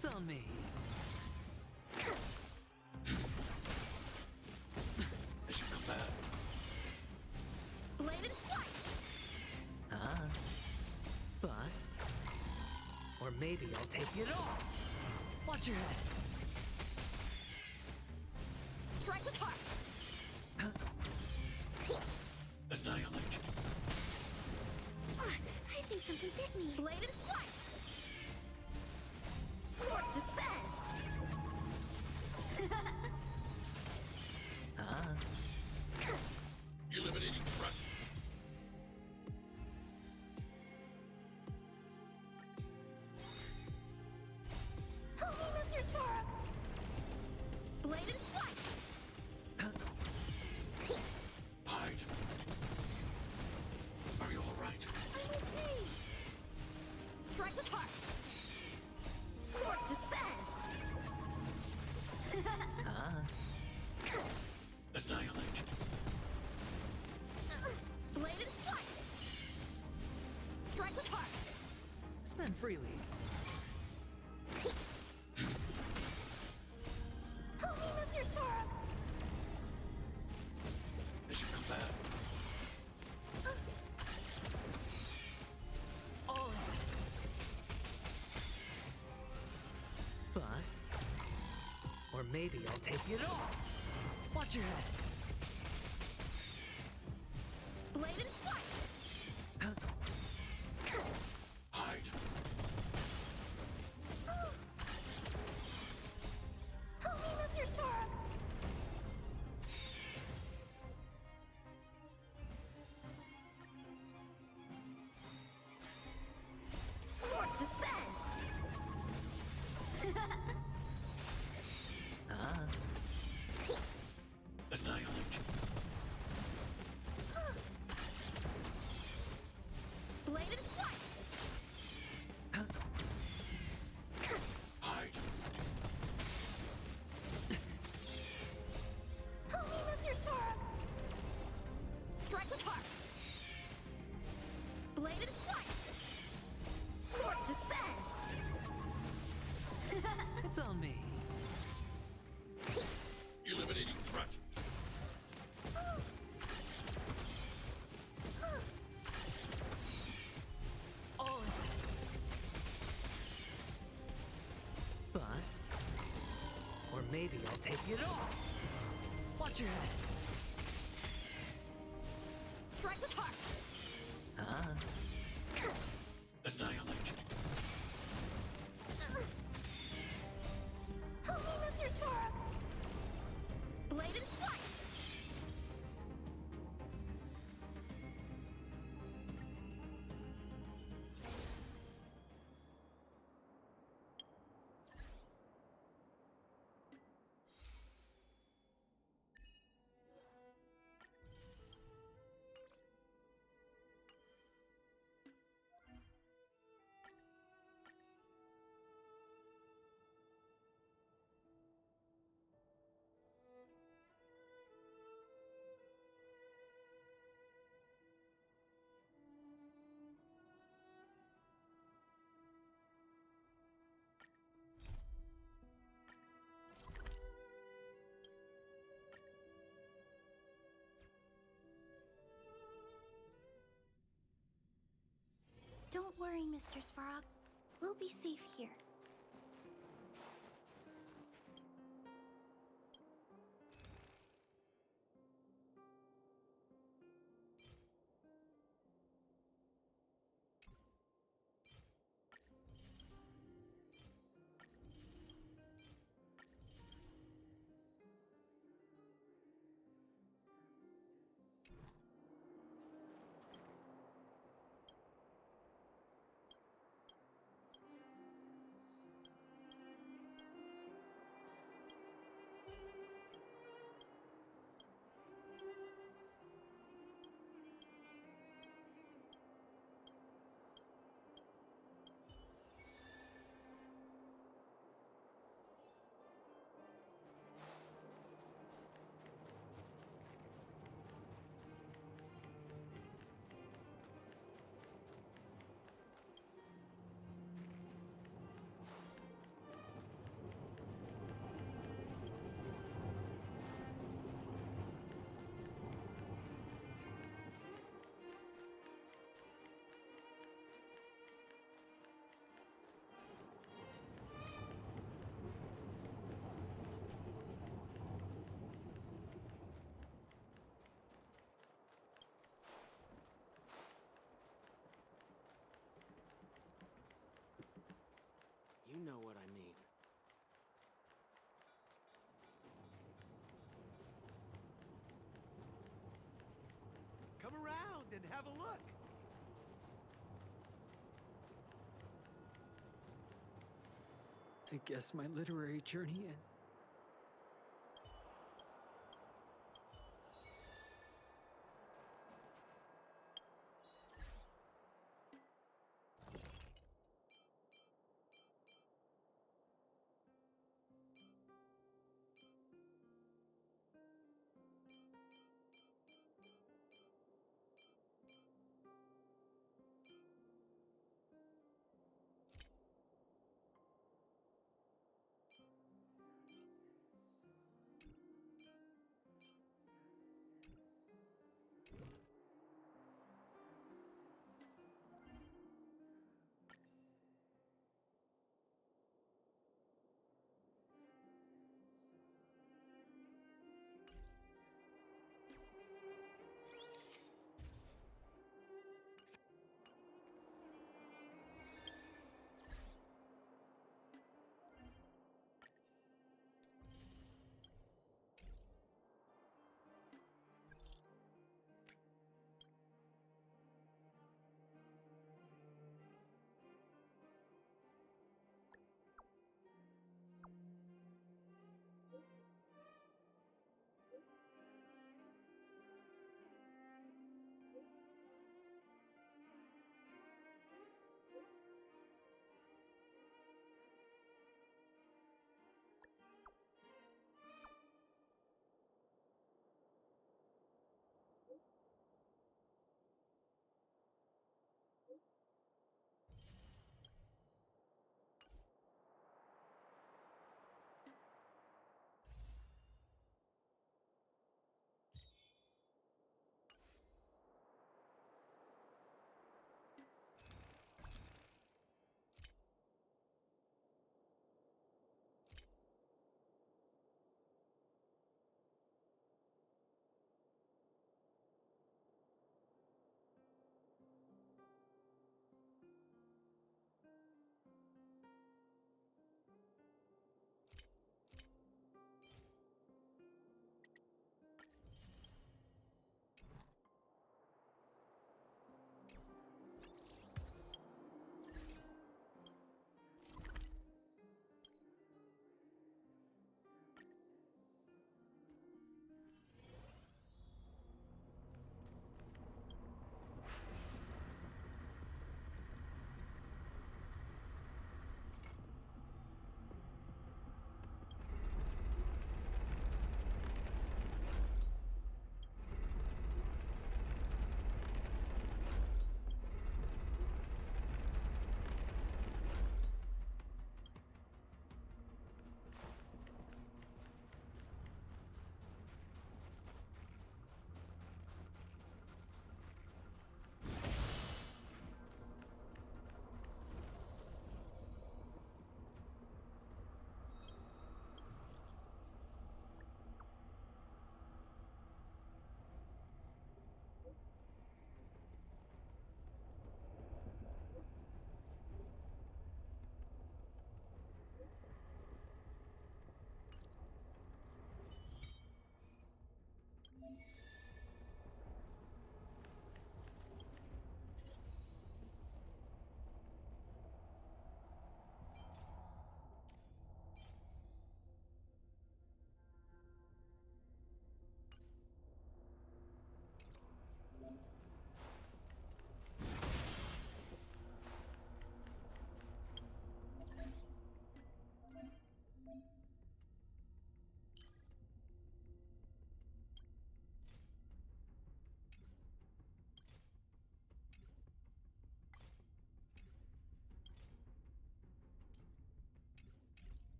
It's on me. As you command. Bladed flight! Bust. Or maybe I'll take it all. Watch your head. Strike apart! Annihilate. I think something bit me. Bladed flight! Swords descend! Eliminating threat. Help me, Mr. Sora! Bladed flight! Hide. Are you alright? I'm okay! Strike apart! Swords descend! Annihilate. Bladed flight! Strike apart! Spend freely. Help me, Mr. Sora! As you command. All right. Bust. Or maybe I'll take it all. Watch your head. Bladed flight! Hide. Help me, Mr. Sora! Swords descend! Annihilate. Bladed flight! Hide. Help me, Mr. Sora! Strike apart! Bladed flight! Swords descend! It's on me. Eliminating threat. All right. Bust. Or maybe I'll take it all. Watch your head. Strike apart! Annihilate. Help me, Mr. Sora! Bladed flight! Don't worry, Mr. Svarog. We'll be safe here. You know what I mean. Come around and have a look. I guess my literary journey ends.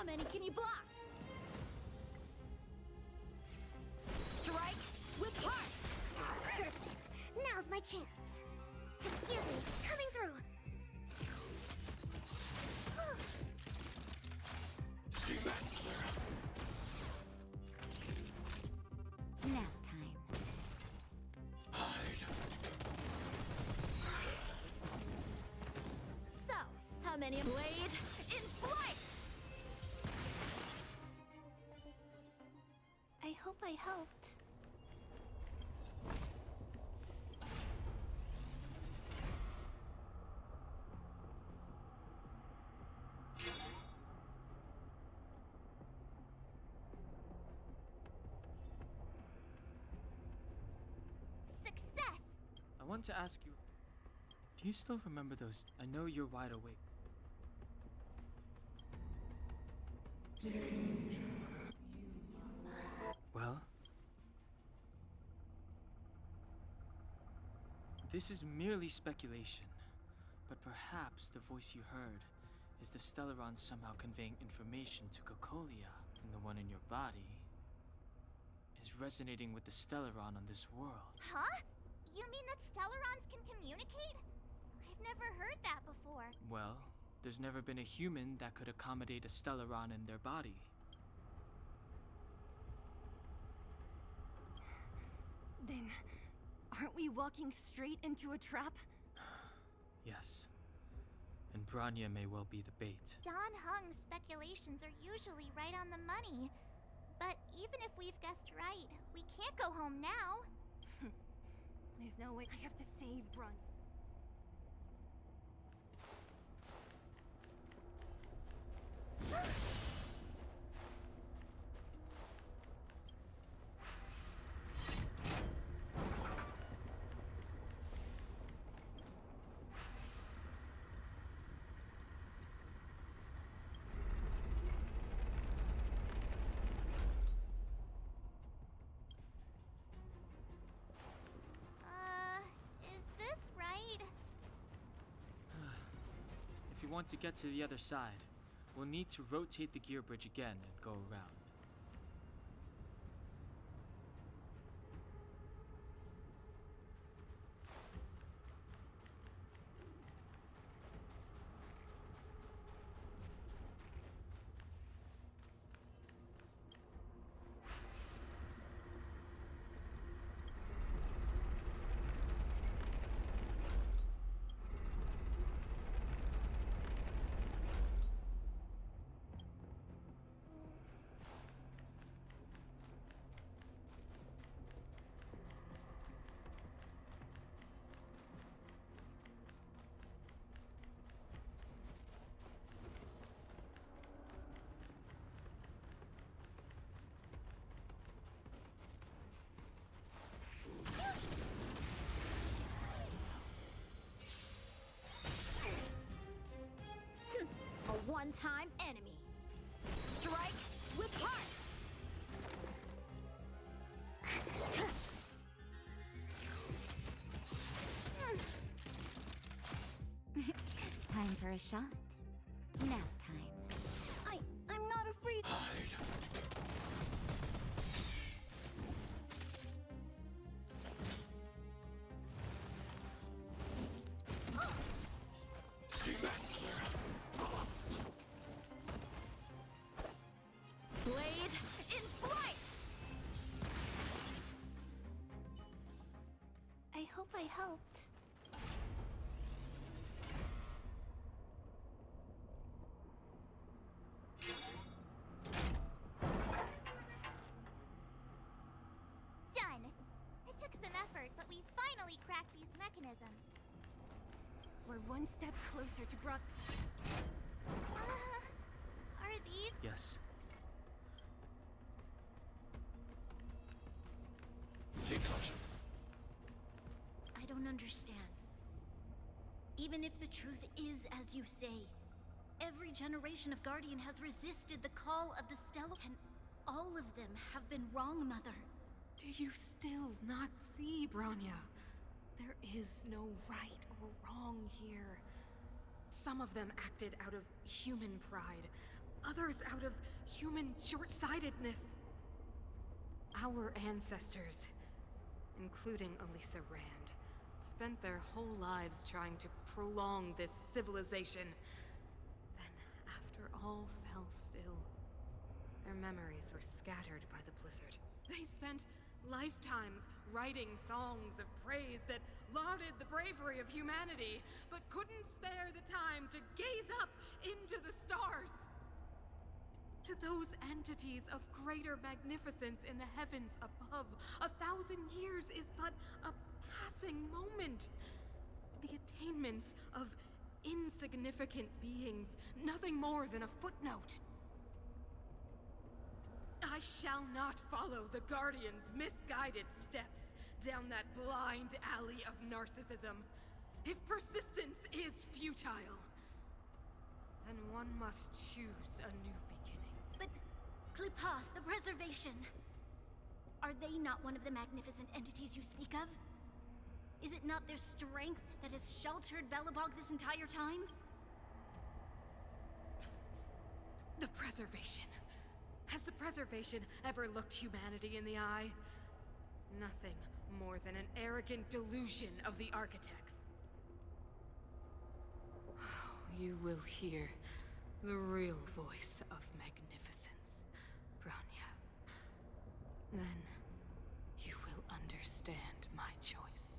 How many can you block? Strike with heart! Perfect! Now's my chance. Excuse me, coming through. Stay back, Clara. many blade in flight! I hope I helped. Success! I want to ask you, do you still remember those? I know you're wide awake. Well? This is merely speculation, but perhaps the voice you heard is the Stellaron somehow conveying information to Cocolia, and the one in your body is resonating with the Stellaron on this world. Huh? You mean that Stellarons can communicate? I've never heard that before. Well, there's never been a human that could accommodate a Stellaron in their body. Then, aren't we walking straight into a trap? Yes. And Branya may well be the bait. Don Hung's speculations are usually right on the money. But even if we've guessed right, we can't go home now. There's no way. I have to save Brun. Is this right? If you want to get to the other side, we'll need to rotate the gear bridge again and go around. A one-time enemy. Strike with heart! Time for a shot. Nap time. I'm not afraid. Hide. Stay back, Clara. Blade in flight! I hope I helped. Done! It took some effort, but we finally cracked these mechanisms. We're one step closer to Brock. Are these... Yes. Take caution. I don't understand. Even if the truth is as you say, every generation of Guardian has resisted the call of the Stellar, and all of them have been wrong, Mother. Do you still not see, Branya? There is no right or wrong here. Some of them acted out of human pride, others out of human short-sightedness. Our ancestors, including Elisa Rand, spent their whole lives trying to prolong this civilization. Then, after all fell still, their memories were scattered by the blizzard. They spent Lifetimes writing songs of praise that lauded the bravery of humanity, but couldn't spare the time to gaze up into the stars. To those entities of greater magnificence in the heavens above, 1,000 years is but a passing moment. The attainments of insignificant beings, nothing more than a footnote. I shall not follow the Guardian's misguided steps down that blind alley of narcissism. If persistence is futile, then one must choose a new beginning. But Klipoth, the Preservation, are they not one of the magnificent entities you speak of? Is it not their strength that has sheltered Belobog this entire time? The Preservation. Has the Preservation ever looked humanity in the eye? Nothing more than an arrogant delusion of the architects. You will hear the real voice of magnificence, Bronya. Then you will understand my choice.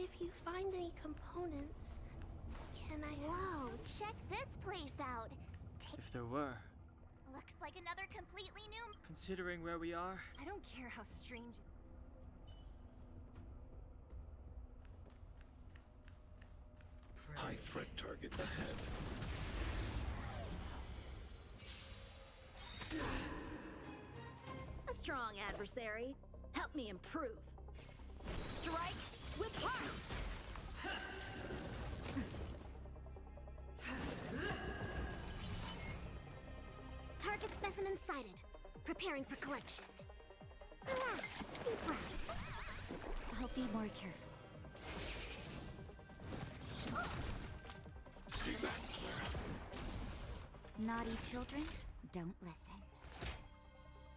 If you find any components, can I... Whoa, check this place out. If there were, Looks like another completely new... considering where we are, I don't care how strange... High threat target ahead. A strong adversary. Help me improve. Strike with heart! Target specimen sighted. Preparing for collection. Relax. Deep breaths. I'll be more careful. Stay back, Clara. Naughty children, don't listen.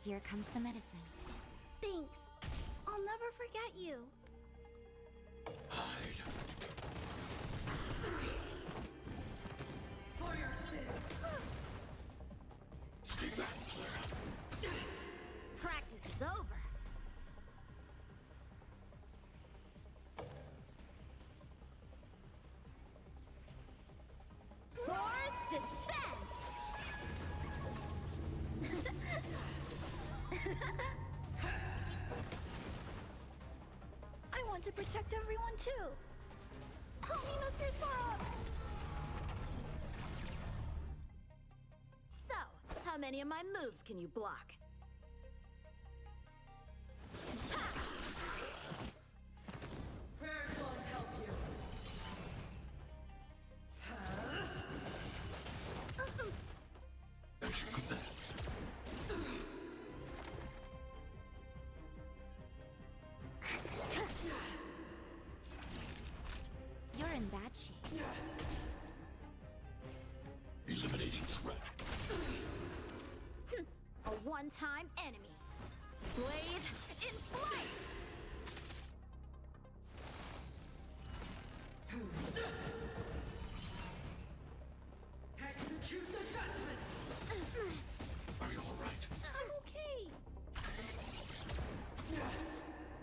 Here comes the medicine. Thanks. I'll never forget you. Hide. For your sins! Stay back, Clara. Practice is over. Swords descend! I want to protect everyone too. Haminos Hirtara! So, how many of my moves can you block? Prayers won't help you. As you command. You're in bad shape. Eliminating threat. A one-time enemy. Blade in flight! Execute the judgment! Are you all right? I'm okay.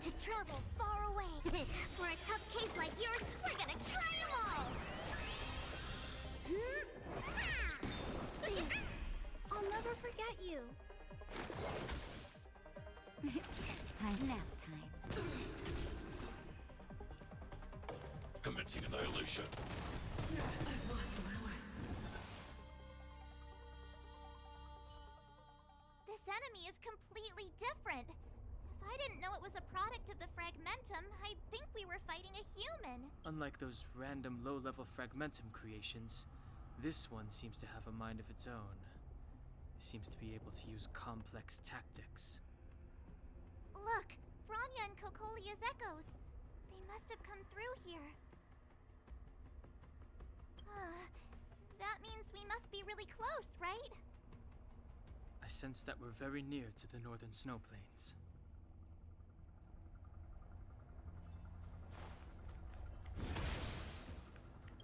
To travel far away. For a tough case like yours, we're gonna try them all! Thanks. I'll never forget you. Nap time. Commencing annihilation. I've lost my way. This enemy is completely different. If I didn't know it was a product of the Fragmentum, I'd think we were fighting a human. unlike those random low-level Fragmentum creations, this one seems to have a mind of its own. It seems to be able to use complex tactics. Look, Bronya and Kokolia's echoes. They must have come through here. That means we must be really close, right? I sense that we're very near to the northern snow plains.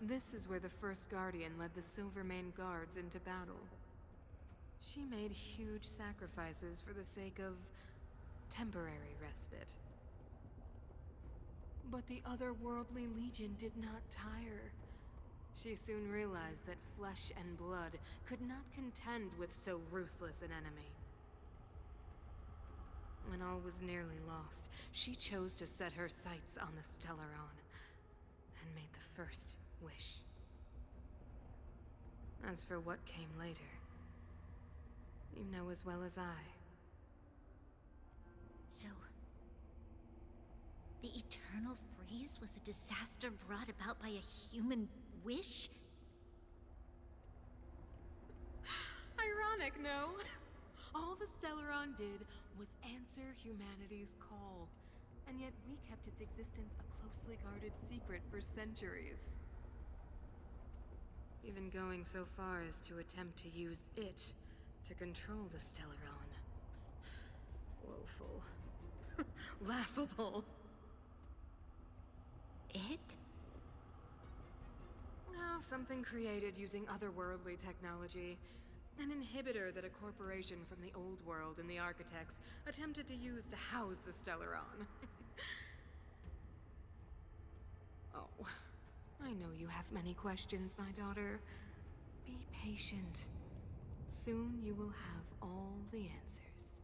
This is where the first Guardian led the Silvermane Guards into battle. She made huge sacrifices for the sake of temporary respite. But the otherworldly Legion did not tire. She soon realized that flesh and blood could not contend with so ruthless an enemy. When all was nearly lost, she chose to set her sights on the Stellaron, and made the first wish. As for what came later, you know as well as I. So, the eternal freeze was a disaster brought about by a human wish? Ironic, no? All the Stellaron did was answer humanity's call, and yet we kept its existence a closely guarded secret for centuries. Even going so far as to attempt to use it to control the Stellaron. Woeful. Laughable. It? Oh, something created using otherworldly technology. An inhibitor that a corporation from the old world and the architects attempted to use to house the Stellaron. Oh, I know you have many questions, my daughter. Be patient. Soon you will have all the answers.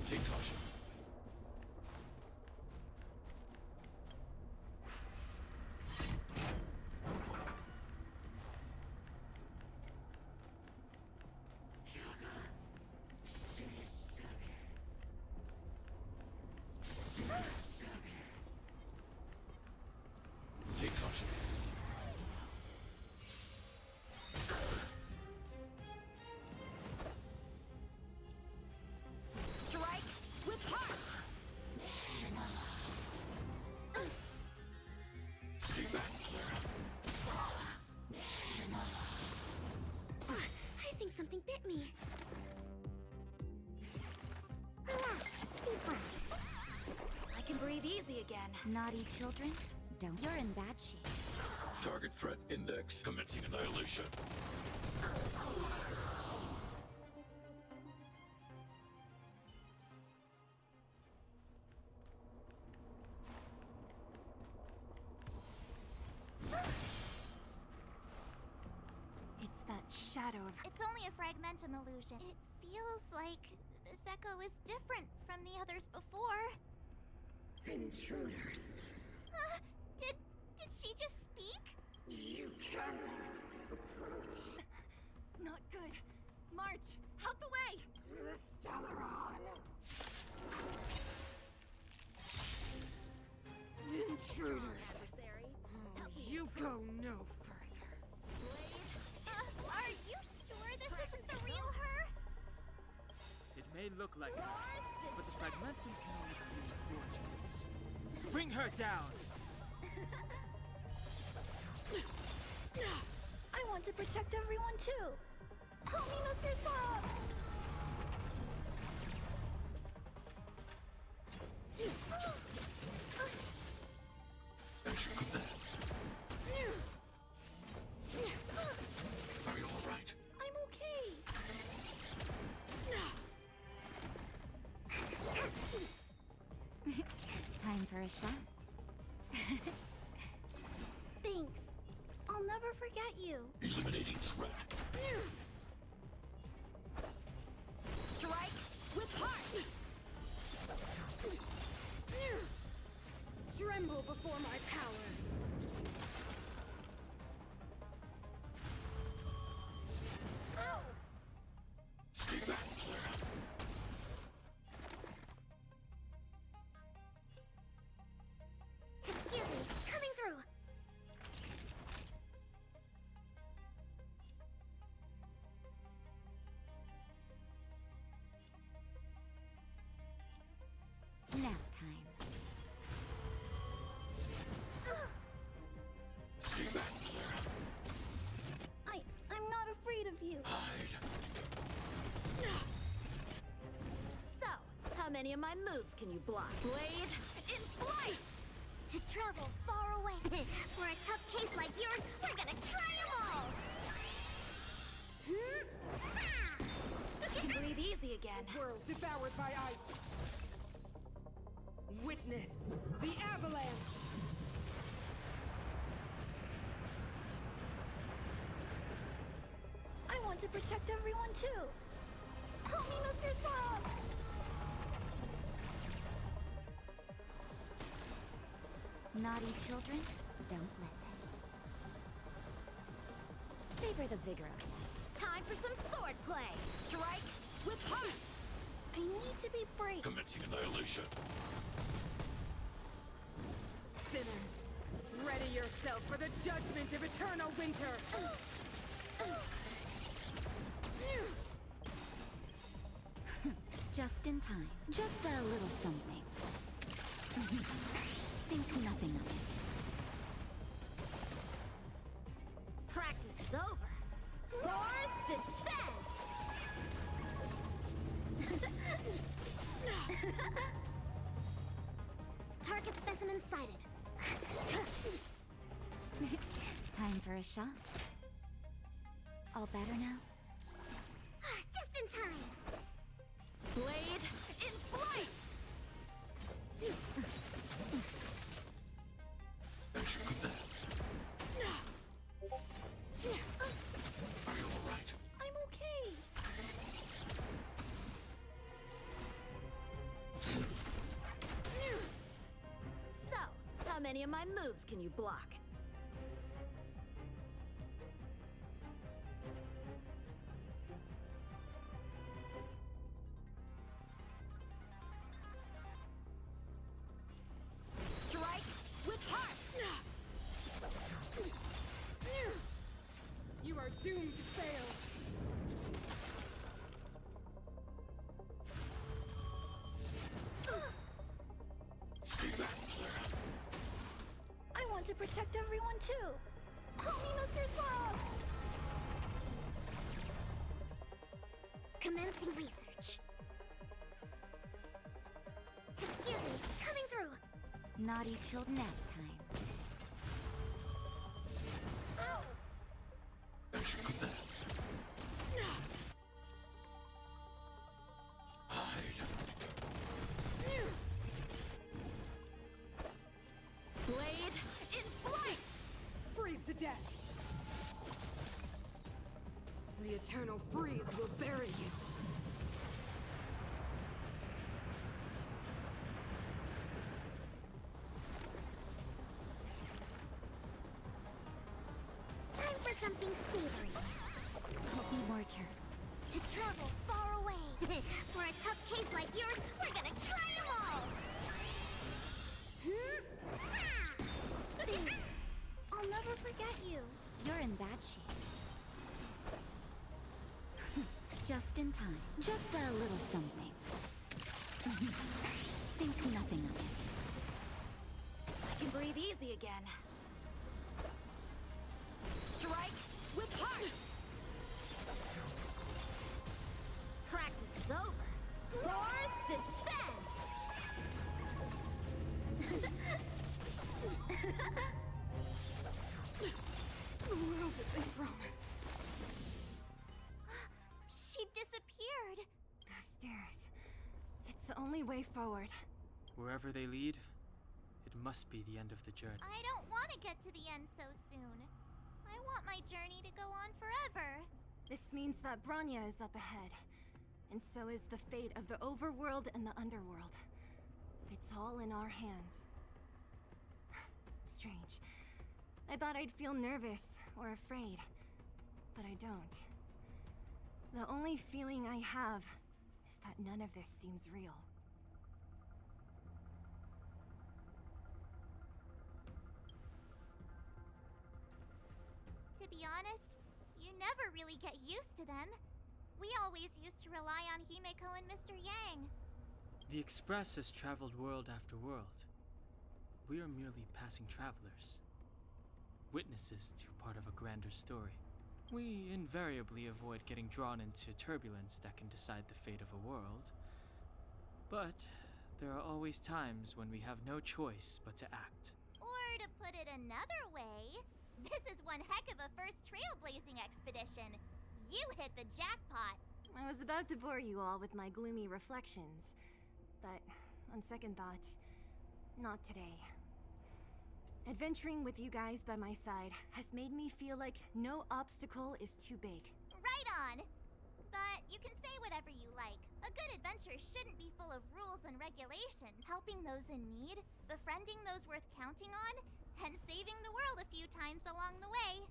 Take caution. Take caution. Strike with heart! Stay back, Clara. I think something bit me. Relax, deep breaths. I can breathe easy again. Naughty children, don't. You're in bad shape. Target threat index. Commencing annihilation. It's that shadow of... It's only a fragmentum illusion. It feels like this echo is different from the others before. Intruders, Did she just speak? you cannot approach Not good. March, out the way! the Stellaron. Intruders! Adversary, You go no further. Are you sure this isn't the real her? It may look like it, but the fragmentum can only create forgeries. Bring her down! I want to protect everyone too. Help me, Mr. Sparrow. As you command. Are you all right? I'm okay. Time for a shot. Thanks. I'll never forget you. Eliminating threat. strike with heart! Tremble before my power! Stay back, Clara. Excuse me, coming through. view. Hide. So, how many of my moves can you block? Blade in flight! To travel far away. For a tough case like yours, we're gonna try them all! You can breathe easy again. World devoured by ice. Witness the avalanche. I want to protect everyone too. Help me, Mr. Song! Naughty children, don't listen. Savor the vigor of it. Time for some sword play. Strike with heart. I need to be brave. Commencing annihilation. Sinners, ready yourself for the judgment of eternal winter. Just in time. Just a little something. Think nothing of it. Practice is over. Swords descend! Target specimen sighted. Time for a shot. All better now? Just in time. Blade in flight! As you command. Are you alright? I'm okay. So, how many of my moves can you block? Strike with heart! You are doomed to fail. Stay back, Clara. I want to protect everyone too. Help me, Mr. Song! Commencing research. Excuse me, coming through. Naughty children at time. As you command. Hide. Blade in flight! Freeze to death. The eternal freeze will bury you. Time for something savory. I'll be more careful. To travel far away. For a tough case like yours, we're gonna try them all! Thanks. I'll never forget you. You're in bad shape. Just in time. Just a little something. Think nothing of it. I can breathe easy again. Strike with heart! Practice is over. Swords descend! The world that they promised. She disappeared. Those stairs. It's the only way forward. Wherever they lead, it must be the end of the journey. I don't want to get to the end so soon. I want my journey to go on forever. This means that Bronya is up ahead. And so is the fate of the overworld and the underworld. It's all in our hands. Strange. I thought I'd feel nervous or afraid, but I don't. The only feeling I have is that none of this seems real. To be honest, you never really get used to them. We always used to rely on Himeko and Mr. Yang. The Express has traveled world after world. We are merely passing travelers. Witnesses to part of a grander story. We invariably avoid getting drawn into turbulence that can decide the fate of a world. But there are always times when we have no choice but to act. Or to put it another way, this is one heck of a first trailblazing expedition. You hit the jackpot. I was about to bore you all with my gloomy reflections, but on second thought, not today. Adventuring with you guys by my side has made me feel like no obstacle is too big. Right on. But you can say whatever you like. A good adventure shouldn't be full of rules and regulation. Helping those in need, befriending those worth counting on, and saving the world a few times along the way.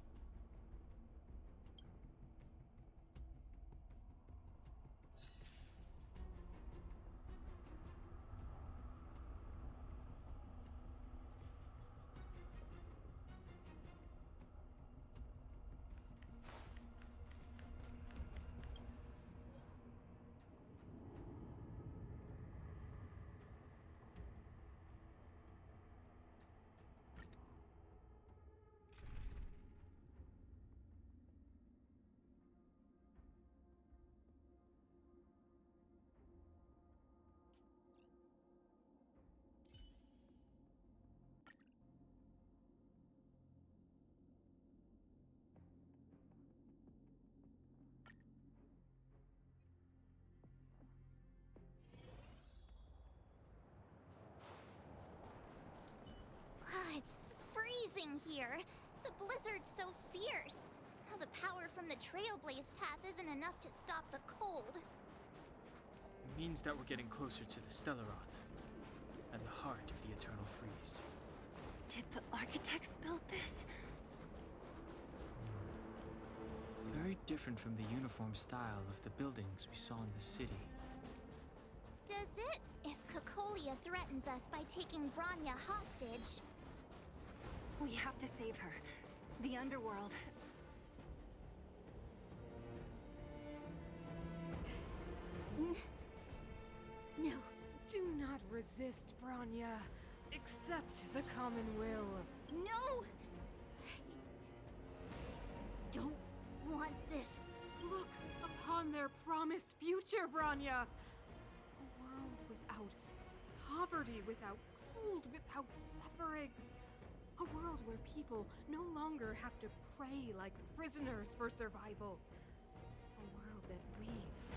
It's freezing here. The blizzard's so fierce. The power from the Trailblaze path isn't enough to stop the cold. It means that we're getting closer to the Stellaron, and the heart of the Eternal Freeze. Did the architects build this? Very different from the uniform style of the buildings we saw in the city. Does it? If Cocolia threatens us by taking Bronya hostage... We have to save her. The underworld. No. Do not resist, Bronya. Accept the common will. No! I don't want this. Look upon their promised future, Bronya! A world without poverty, without cold, without suffering. A world where people no longer have to pray like prisoners for survival. A world that we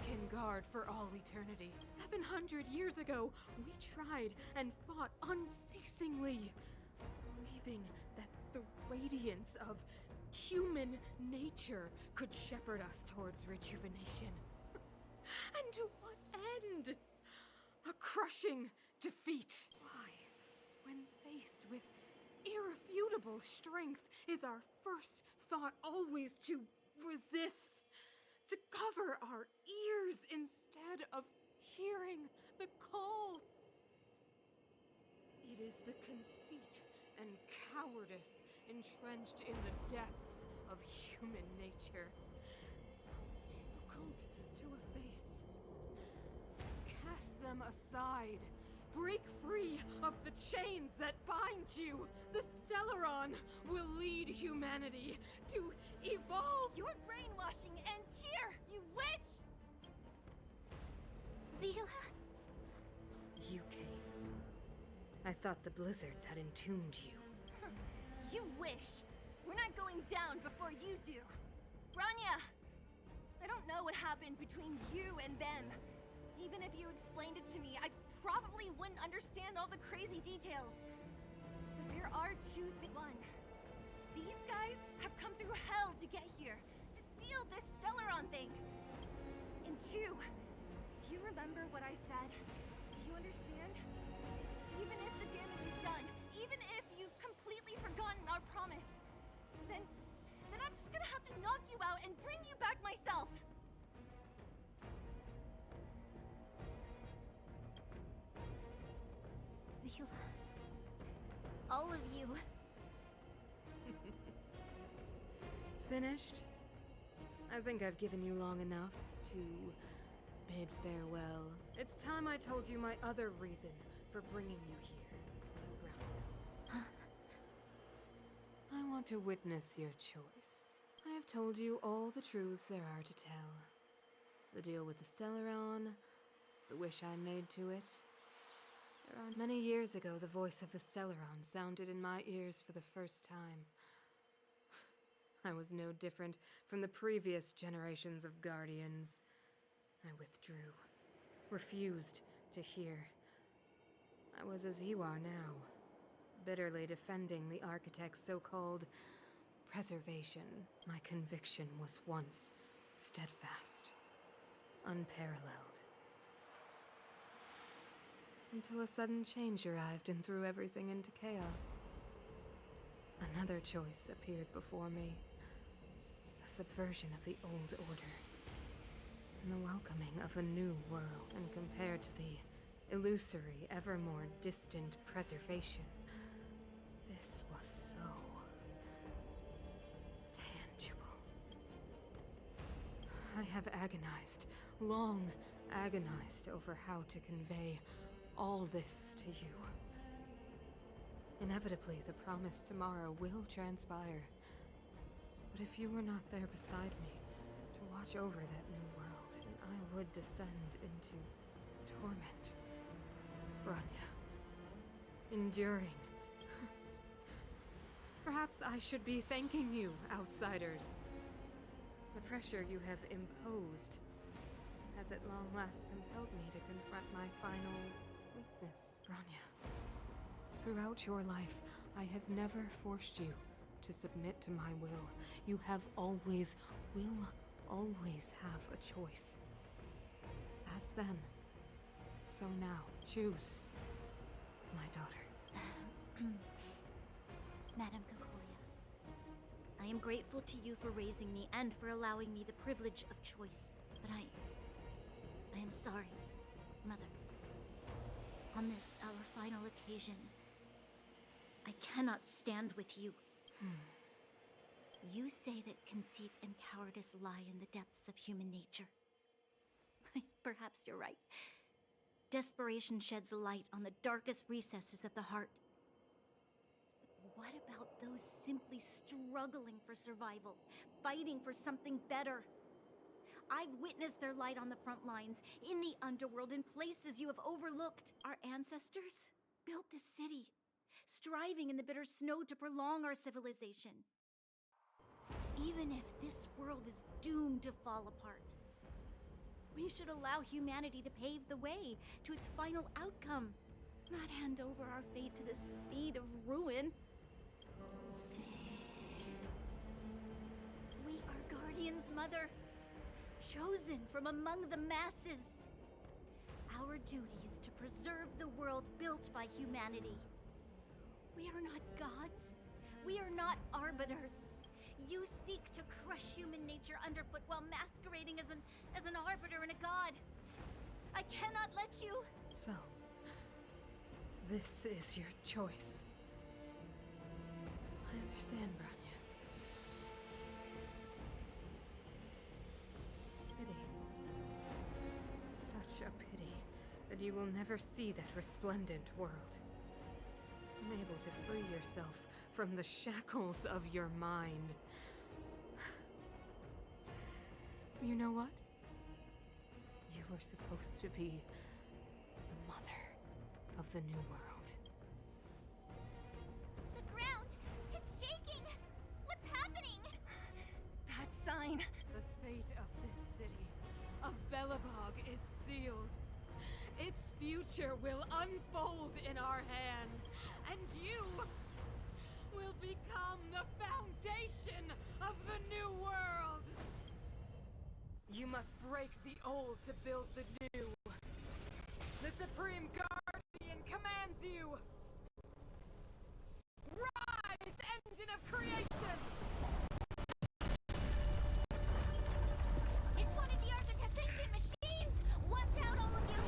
can guard for all eternity. 700 years ago, we tried and fought unceasingly, believing that the radiance of human nature could shepherd us towards rejuvenation. And to what end? A crushing defeat. Why, when faced with irrefutable strength, is our first thought always to resist, to cover our ears instead of hearing the call? It is the conceit and cowardice entrenched in the depths of human nature, so difficult to efface. Cast them aside. Break free of the chains that bind you. The Stellaron will lead humanity to evolve. Your brainwashing ends here, you witch! Zila? You came. I thought the blizzards had entombed you. You wish. We're not going down before you do. Bronya! I don't know what happened between you and them. Even if you explained it to me, I probably wouldn't understand all the crazy details. But there are one. These guys have come through hell to get here, to seal this Stellaron thing. And two, do you remember what I said? Do you understand? Even if the damage is done, even if you've completely forgotten our promise, then I'm just gonna have to knock you out and bring you back myself. Zila. All of you. Finished? I think I've given you long enough to bid farewell. It's time I told you my other reason for bringing you here. Brown. I want to witness your choice. I have told you all the truths there are to tell. The deal with the Stellaron, the wish I made to it. There are many years ago, the voice of the Stellaron sounded in my ears for the first time. I was no different from the previous generations of Guardians. I withdrew, refused to hear. I was as you are now, bitterly defending the Architect's so-called preservation. My conviction was once steadfast, unparalleled. Until a sudden change arrived and threw everything into chaos. Another choice appeared before me. The subversion of the old order. And the welcoming of a new world. And compared to the illusory, ever more distant preservation, this was so tangible. I have agonized, long agonized over how to convey all this to you. Inevitably, the promised tomorrow will transpire. But if you were not there beside me to watch over that new world, then I would descend into torment. Bronya. Enduring. Perhaps I should be thanking you, outsiders. The pressure you have imposed has at long last compelled me to confront my final weakness. Bronya, throughout your life, I have never forced you to submit to my will. You have always, will always have a choice. As then, so now, choose, my daughter. Madame Cocolia, I am grateful to you for raising me and for allowing me the privilege of choice. But I am sorry, Mother. On this, our final occasion, I cannot stand with you. You say that conceit and cowardice lie in the depths of human nature. Perhaps you're right. Desperation sheds a light on the darkest recesses of the heart. But what about those simply struggling for survival, fighting for something better? I've witnessed their light on the front lines, in the underworld, in places you have overlooked. Our ancestors built this city, striving in the bitter snow to prolong our civilization. Even if this world is doomed to fall apart, we should allow humanity to pave the way to its final outcome, not hand over our fate to the seed of ruin. We are Guardians, Mother, chosen from among the masses. Our duty is to preserve the world built by humanity. We are not gods. We are not arbiters. You seek to crush human nature underfoot while masquerading as an arbiter and a god. I cannot let you... So, this is your choice. I understand, Bronya. Pity. Such a pity that you will never see that resplendent world. Unable to free yourself from the shackles of your mind. You know what? You were supposed to be the mother of the new world. The ground! It's shaking! What's happening? That sign. The fate of this city, of Belobog, is sealed. Its future will unfold in our hands, and you will become the foundation of the new world. You must break the old to build the new. The Supreme Guardian commands you. Rise, engine of creation! It's one of the Architect's ancient machines! Watch out, all of you!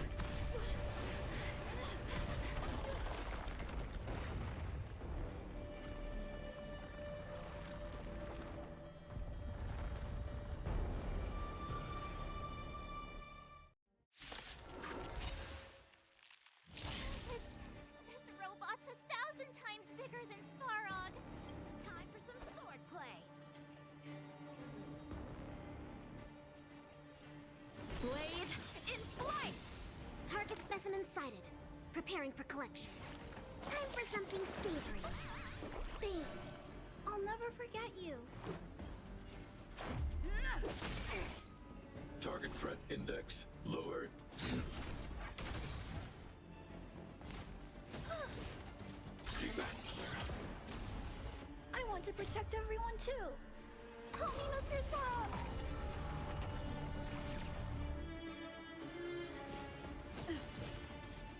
This robot's 1,000 times bigger than Svarog. Time for some swordplay. sighted. Preparing for collection. Time for something savory. Thanks. I'll never forget you. Target threat index lowered. Stay back, Clara. I want to protect everyone too. Help me, Mr. Swirl!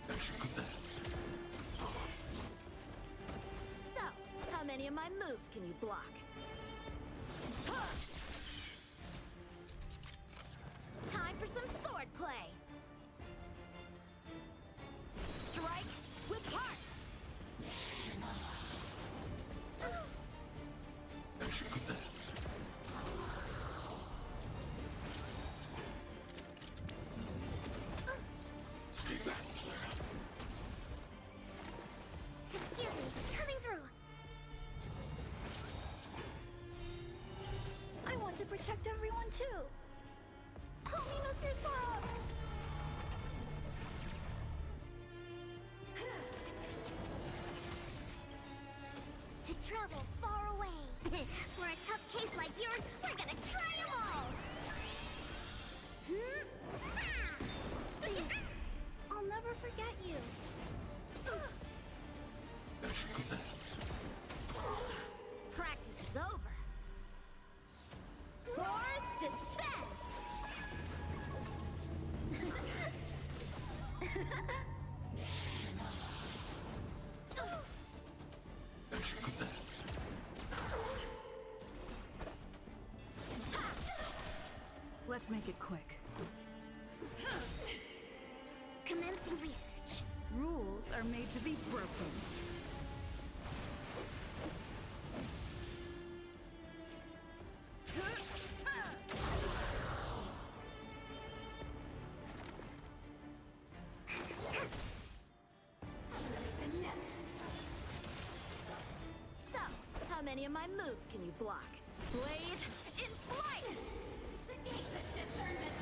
As you command. So, how many of my moves can you block? Time for some sword play. Strike with heart. As you command. Stay back, Clara. Excuse me, coming through. I want to protect everyone too. Help me, Mr. Swirl! To travel far away. For a tough case like yours, we're gonna try 'em all. Thanks. I'll never forget you. As you command. Practice is over. Swords descend! As you command. Let's make it quick. Commencing research. Rules are made to be broken. So, how many of my moves can you block? Blade in flight! Sagacious discernment.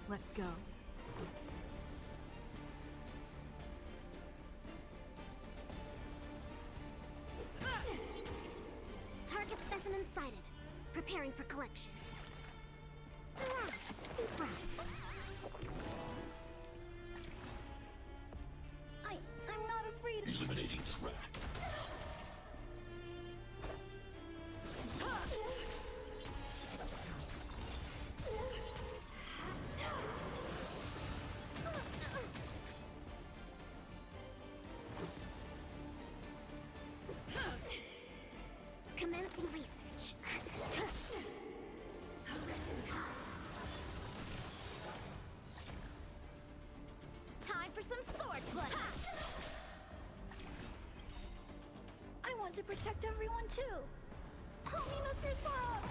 Let's go. Target specimen sighted. Preparing for collection. Relax. Deep breaths. I'm not afraid of... Eliminating threat. Commencing research. Time for some sword play! I want to protect everyone too. Help me, Mr. Swirl!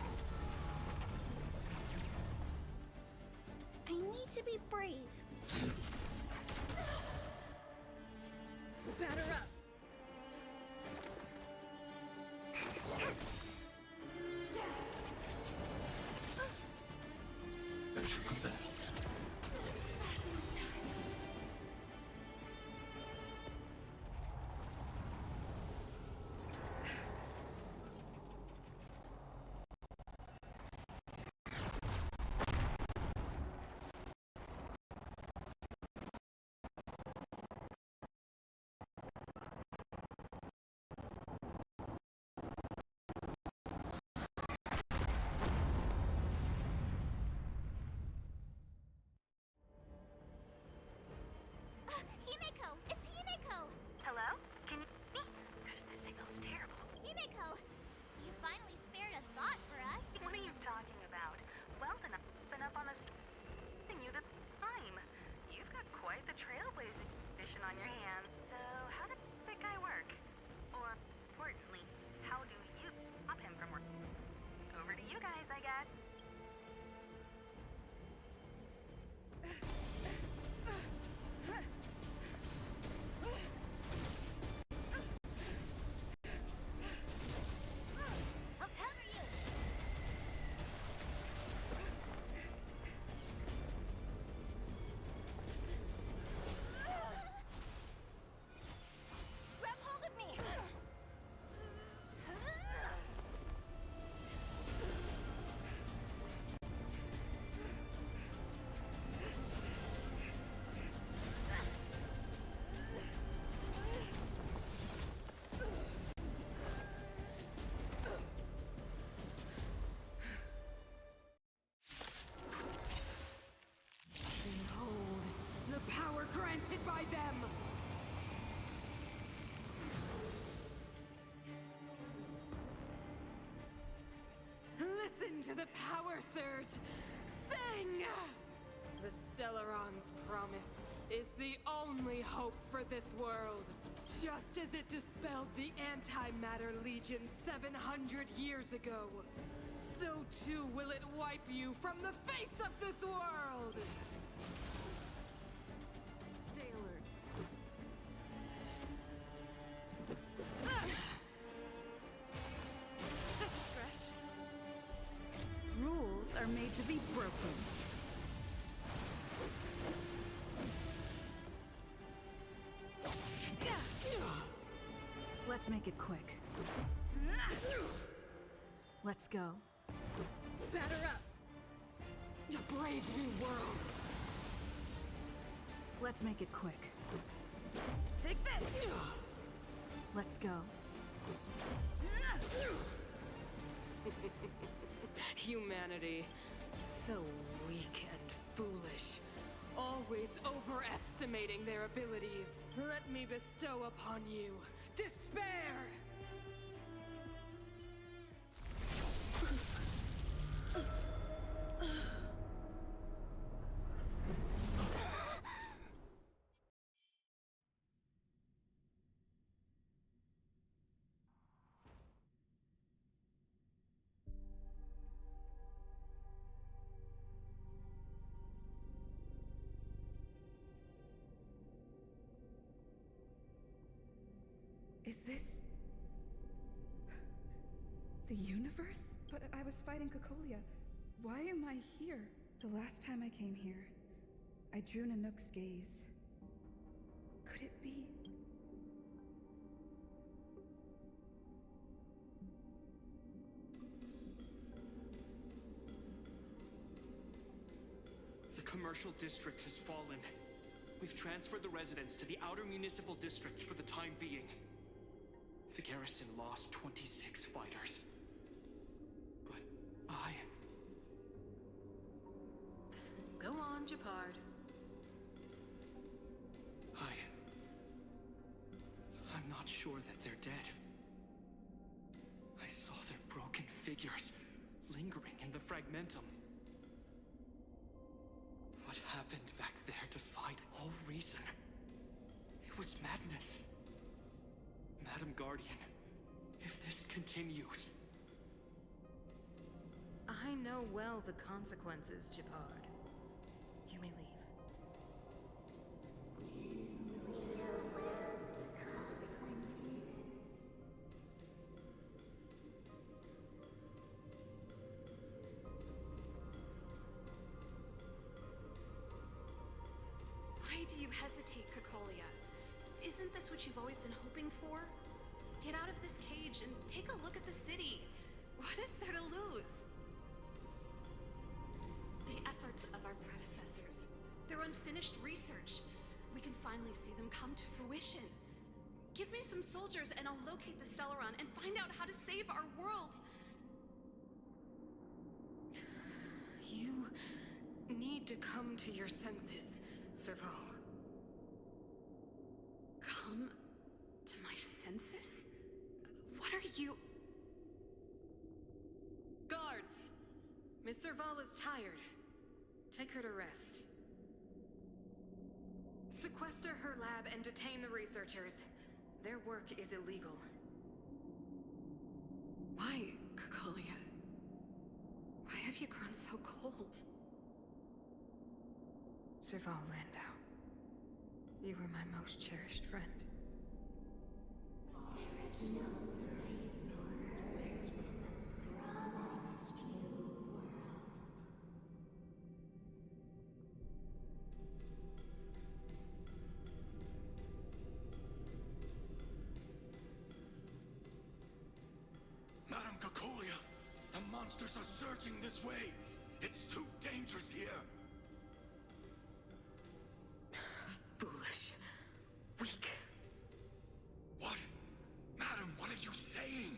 I need to be brave. Batter up! As you command. power surge! Sing! The Stellaron's promise is the only hope for this world. Just as it dispelled the Antimatter Legion 700 years ago, so too will it wipe you from the face of this world! Stay alert. Just a scratch. Rules are made to be broken. Let's make it quick. Let's go. Batter up! A brave new world! Let's make it quick. Take this! Let's go. Humanity. So weak and foolish. Always overestimating their abilities. Let me bestow upon you despair! Is this... the universe? But I was fighting Cocolia. Why am I here? The last time I came here, I drew Nanook's gaze. Could it be... The commercial district has fallen. We've transferred the residents to the outer municipal district for the time being. The garrison lost 26 fighters. But Go on, Japard. I'm not sure that they're dead. I saw their broken figures lingering in the fragmentum. What happened back there defied all reason. It was madness. Madam Guardian, if this continues... I know well the consequences, Japard. You may leave. Why do you hesitate, Cocolia? Isn't this what you've always been hoping for? Get out of this cage and take a look at the city. What is there to lose? The efforts of our predecessors, their unfinished research. We can finally see them come to fruition. Give me some soldiers and I'll locate the Stellaron and find out how to save our world. You need to come to your senses, Serval. Come to my senses? What are you... Guards! Miss Serval is tired. Take her to rest. Sequester her lab and detain the researchers. Their work is illegal. Why, Cocolia? Why have you grown so cold? Serval Landau. You were my most cherished friend. There is no place nor place promised you world. Madam Cocolia, the monsters are surging this way. It's too dangerous here. Foolish. Weak. What? Madam, what are you saying?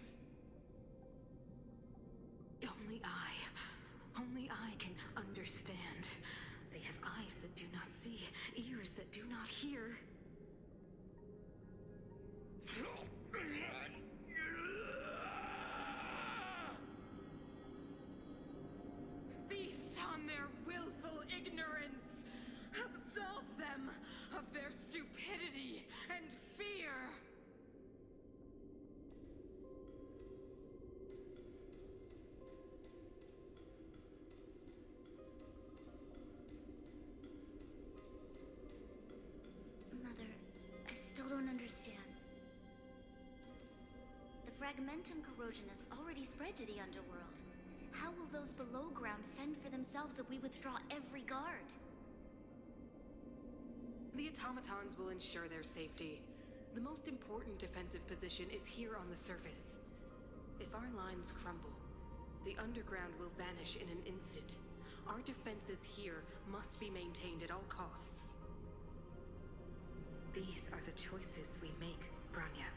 Only I can understand. They have eyes that do not see, ears that do not hear. fragmentum corrosion has already spread to the underworld. How will those below ground fend for themselves if we withdraw every guard? The automatons will ensure their safety. The most important defensive position is here on the surface. If our lines crumble, the underground will vanish in an instant. Our defenses here must be maintained at all costs. These are the choices we make, Bronya.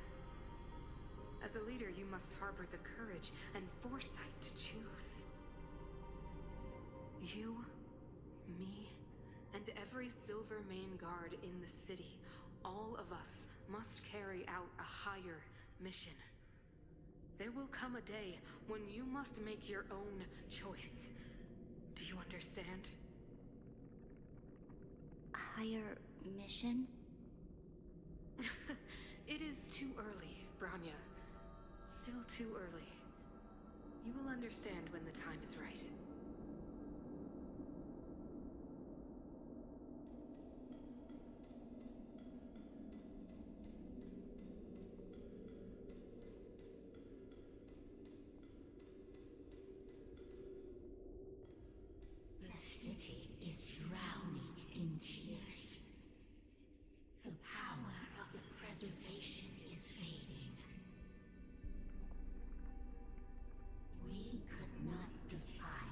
As a leader, you must harbor the courage and foresight to choose. You, me, and every Silvermane guard in the city, all of us must carry out a higher mission. There will come a day when you must make your own choice. Do you understand? Higher mission? It is too early, Bronya. Still too early. You will understand when the time is right. The city is drowning in tears. The power of the preservation is fading. We could not defy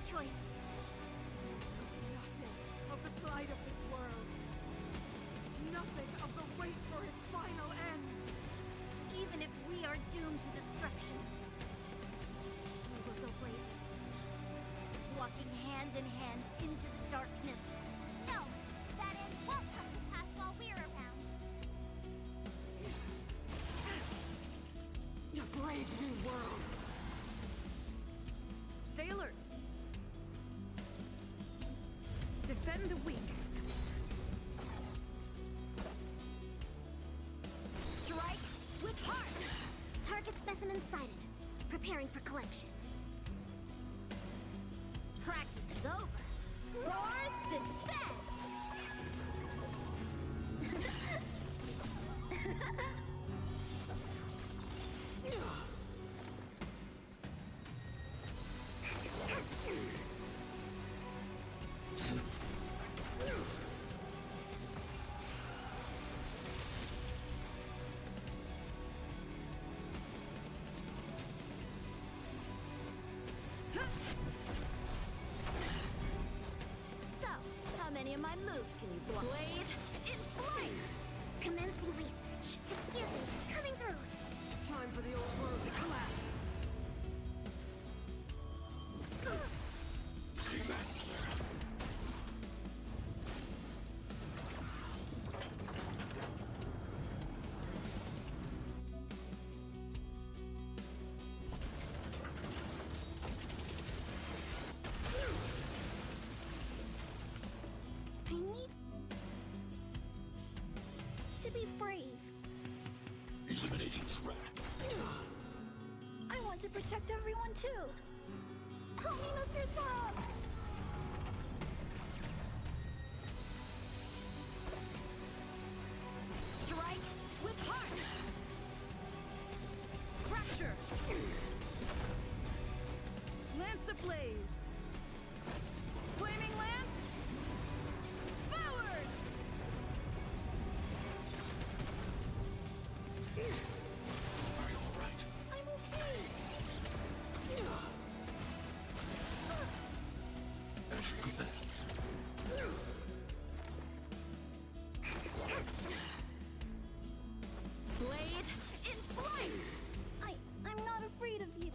choice. Nothing of the plight of this world. Nothing of the wait for its final end. Even if we are doomed to destruction, we will go bravely, walking hand in hand into the darkness. No, that end won't come to pass while we're around. A brave new world. Stay alert. Defend the weak. Strike with heart! Target specimen sighted. Preparing for collection. Practice is over. Swords descend! So, how many of my moves can you block? Blade in flight! Commencing research. Excuse me, coming through. Time for the old world to collapse. Stay back, Clara. I need to be brave. Eliminating threat. I want to protect everyone too. Help me, Mr. Swamp! Strike with heart! Fracture! Lance ablaze. Flaming lance. Forward! Are you alright? I'm okay. As you command. Blade in flight! I'm not afraid of you.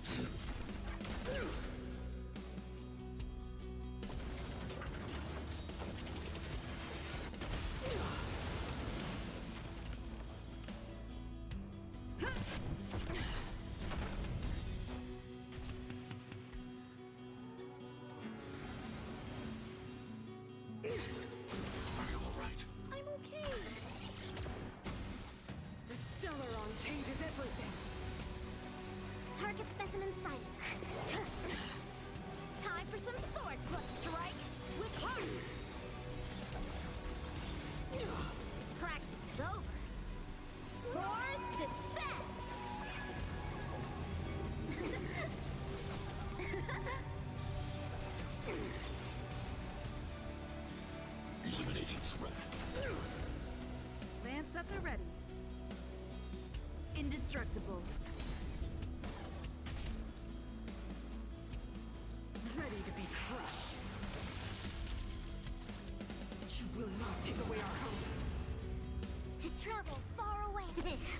Are you alright? I'm okay. The Stellaron changes everything. Target specimen sighted. Time for some sword plus strike with heart. Practice is over. Swords descend! Eliminating threat. Lance at the ready. Indestructible. Ready to be crushed. You will not take away our home. To travel far away.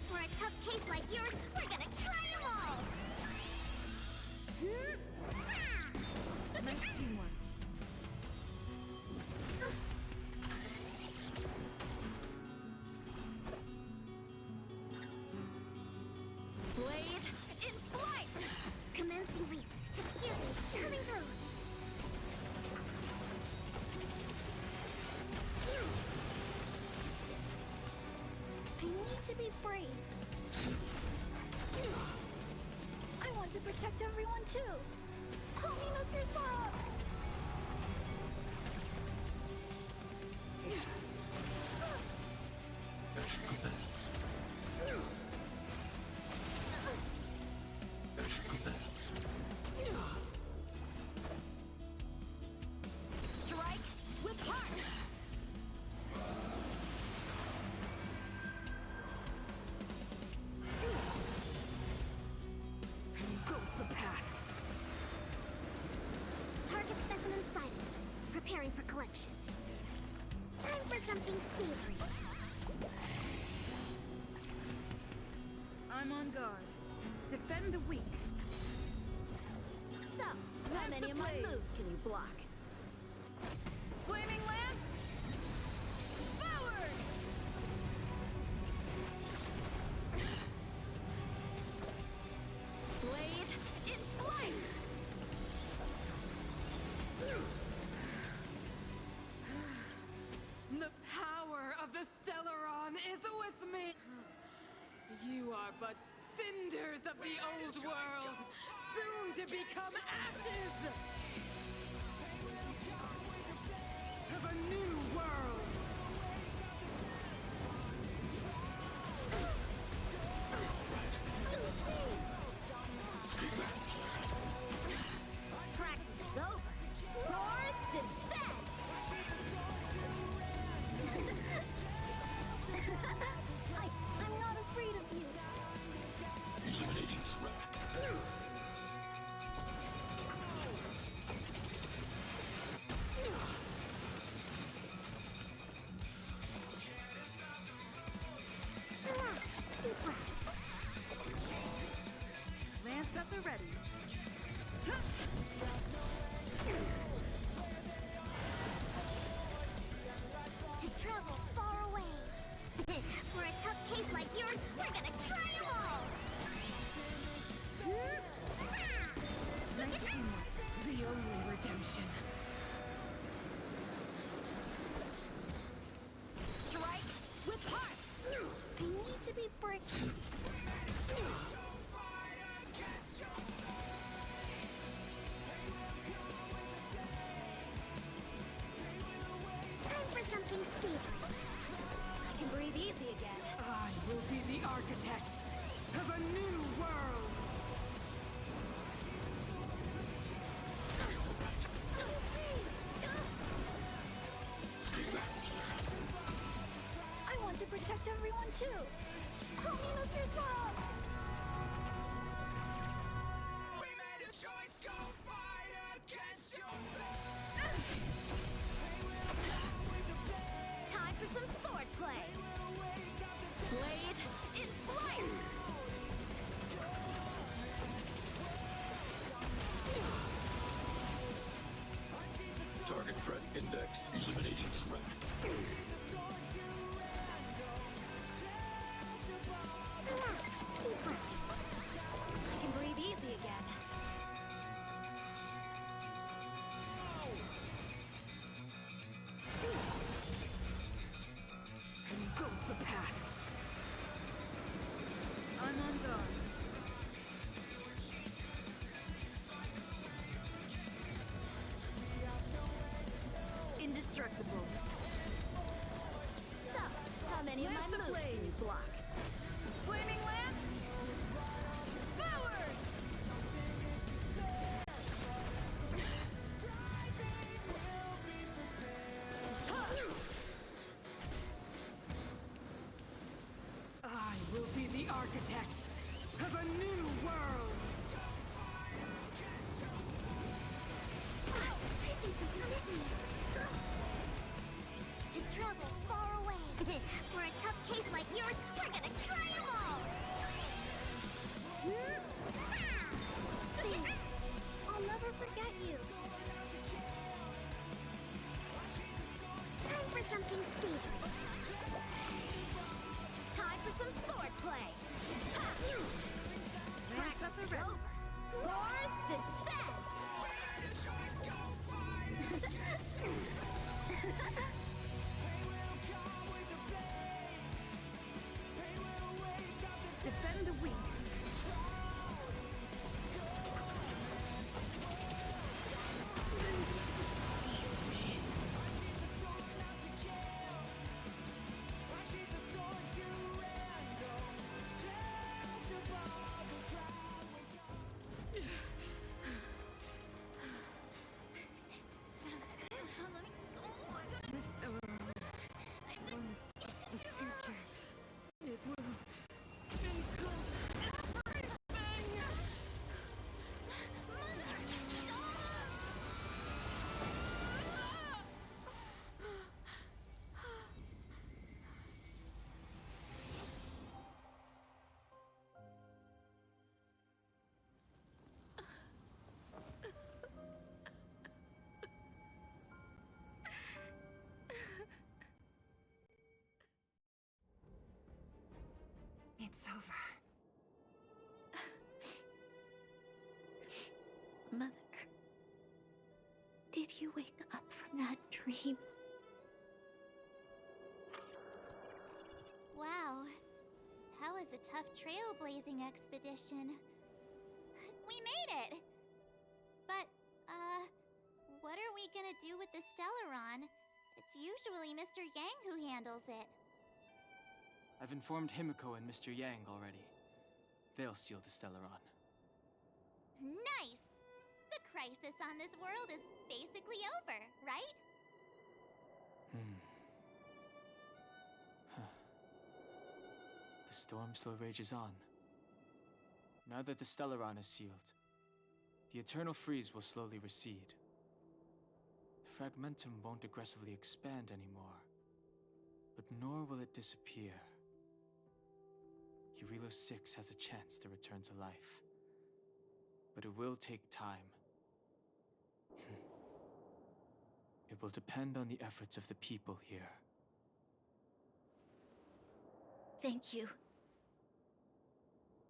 For a tough case like yours, we're gonna try them all. Nice teamwork. Blade in flight! Commencing research. Excuse me, coming through. I need to be brave. I want to protect everyone too. Help me, Mr. Swamp! As you command. As you command. Strike with heart! Engulf the past. Target on guard. Defend the weak. So, how many of my moves can you block? Flaming Lance! Forward! Blade in flight! The power of the Stellaron is with me! You are but cinders of the old world, soon to become ashes! Of a new world! Practice is over. Swords descend! I'm not afraid of you. Eliminating threat. Relax, deep breaths. Lance at the ready. To travel far away. For a tough case like yours, we're gonna try 'em all! Nice teamwork. The only redemption. Strike with heart! I need to be bricky. Time for something savory. I can breathe easy again. I will be the architect of a new world! I want to protect everyone too. Help me, Mr. Slug! We made a choice, go fight against your Time for some sword play. Blade in flight! target threat index. Eliminating threat. Relax, deep breaths. I can breathe easy again. Engulf the past. I'm on guard. Indestructible. So, how many of Lance my of moves can you Blaze. block? Flaming Lance! Forward! I will be the architect of a new world! To travel far away. For a tough case like yours, we're gonna try 'em all! I'll never forget you. Time for something savory. Time for some sword play. Lance at the ready. Swords descend! Defend the weak. over. Mother, did you wake up from that dream? Wow. That was a tough trailblazing expedition. We made it! But, what are we gonna do with the Stellaron? It's usually Mr. Yang who handles it. I've informed Himiko and Mr. Yang already. They'll seal the Stellaron. Nice! The crisis on this world is basically over, right? The storm still rages on. Now that the Stellaron is sealed, the eternal freeze will slowly recede. Fragmentum won't aggressively expand anymore, but nor will it disappear. Eurilo 6 has a chance to return to life, but it will take time. It will depend on the efforts of the people here. Thank you.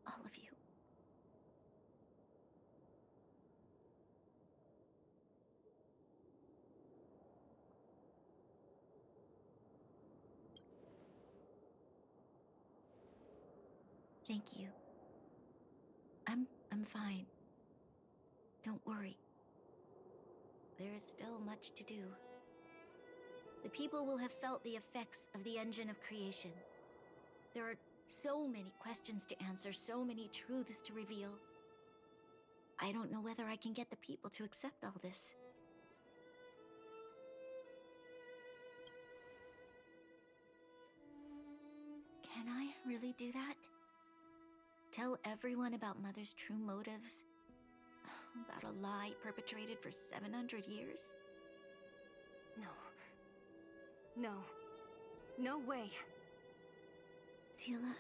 All of you. Thank you. I'm fine. Don't worry. There is still much to do. The people will have felt the effects of the engine of creation. There are so many questions to answer, so many truths to reveal. I don't know whether I can get the people to accept all this. Can I really do that? Tell everyone about Mother's true motives? About a lie perpetrated for 700 years? No. No. No way. Seele.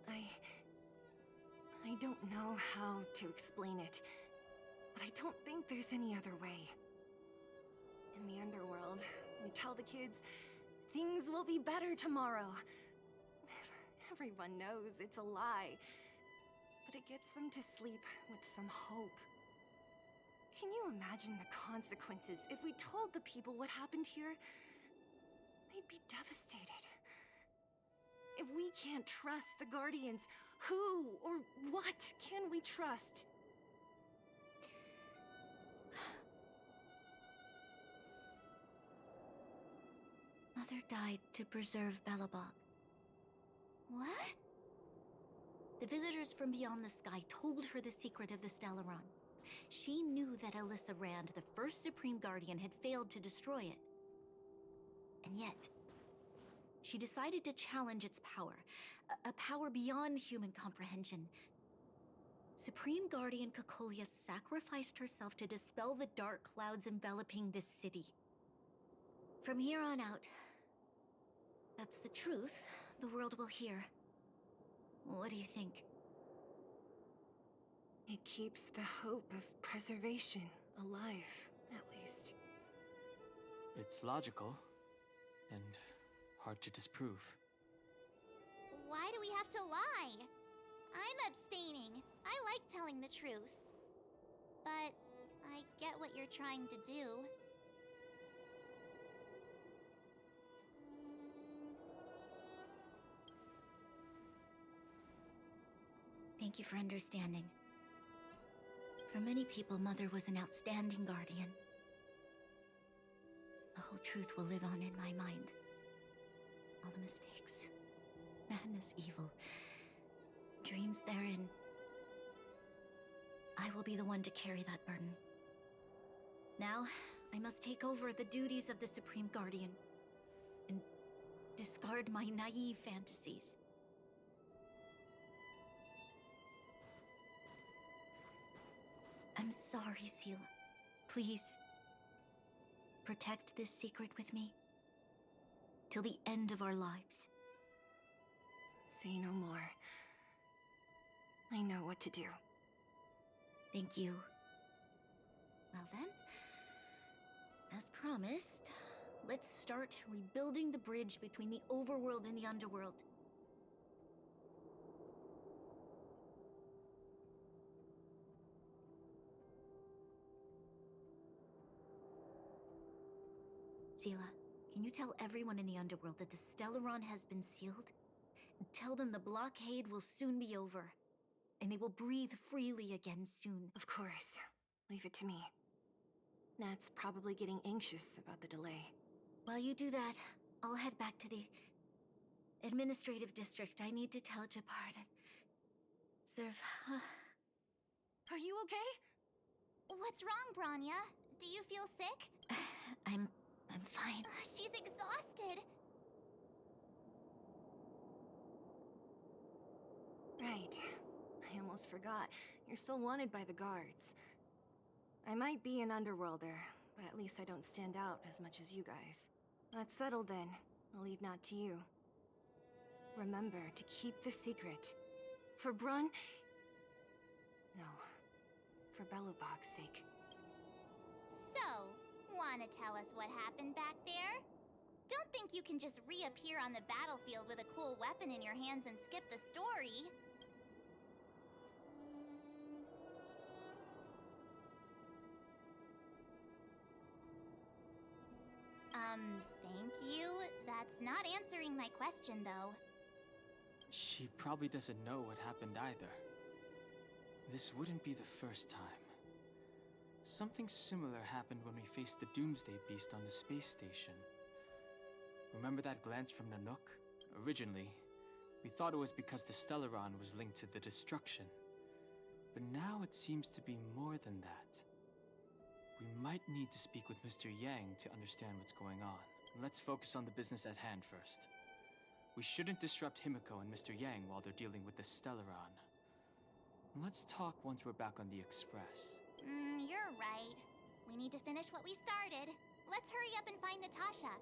I don't know how to explain it, but I don't think there's any other way. In the underworld, we tell the kids, things will be better tomorrow. Everyone knows it's a lie, but it gets them to sleep with some hope. Can you imagine the consequences if we told the people what happened here? They'd be devastated. If we can't trust the Guardians, who or what can we trust? Mother died to preserve Belobog. What? The visitors from beyond the sky told her the secret of the Stellaron. She knew that Alyssa Rand, the first Supreme Guardian, had failed to destroy it. And yet, she decided to challenge its power, a power beyond human comprehension. Supreme Guardian Cocolia sacrificed herself to dispel the dark clouds enveloping this city. From here on out, that's the truth the world will hear. What do you think? It keeps the hope of preservation alive, at least. It's logical, and hard to disprove. Why do we have to lie? I'm abstaining. I like telling the truth. But I get what you're trying to do. Thank you for understanding. For many people, Mother was an outstanding guardian. The whole truth will live on in my mind. All the mistakes, madness, evil, dreams therein. I will be the one to carry that burden. Now, I must take over the duties of the Supreme Guardian and discard my naive fantasies. I'm sorry, Seele. Please, protect this secret with me till the end of our lives. Say no more. I know what to do. Thank you. Well then, as promised, let's start rebuilding the bridge between the overworld and the underworld. tell everyone in the underworld that the Stellaron has been sealed? And tell them the blockade will soon be over, and they will breathe freely again soon. Of course. Leave it to me. Nat's probably getting anxious about the delay. While you do that, I'll head back to the administrative district. I need to tell Jabard and Serve. Are you okay? What's wrong, Branya? Do you feel sick? I'm fine. She's exhausted. Right. I almost forgot. You're still wanted by the guards. I might be an underworlder, but at least I don't stand out as much as you guys. That's settled then. I'll leave Nat to you. Remember to keep the secret. For Brun... No. For Belobog's sake. So, wanna tell us what happened back there? Don't think you can just reappear on the battlefield with a cool weapon in your hands and skip the story. Thank you. That's not answering my question, though. She probably doesn't know what happened either. This wouldn't be the first time. Something similar happened when we faced the Doomsday Beast on the space station. Remember that glance from Nanook? Originally, we thought it was because the Stellaron was linked to the destruction. But now it seems to be more than that. We might need to speak with Mr. Yang to understand what's going on. Let's focus on the business at hand first. We shouldn't disrupt Himiko and Mr. Yang while they're dealing with the Stellaron. Let's talk once we're back on the Express. You're right. We need to finish what we started. Let's hurry up and find Natasha.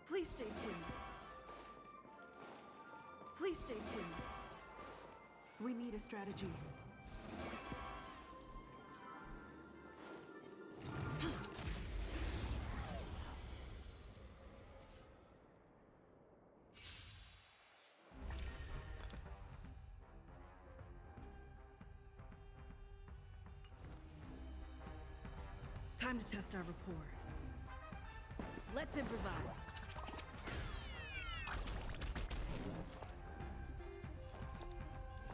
Please stay tuned. Please stay tuned. We need a strategy. Time to test our rapport. Let's improvise.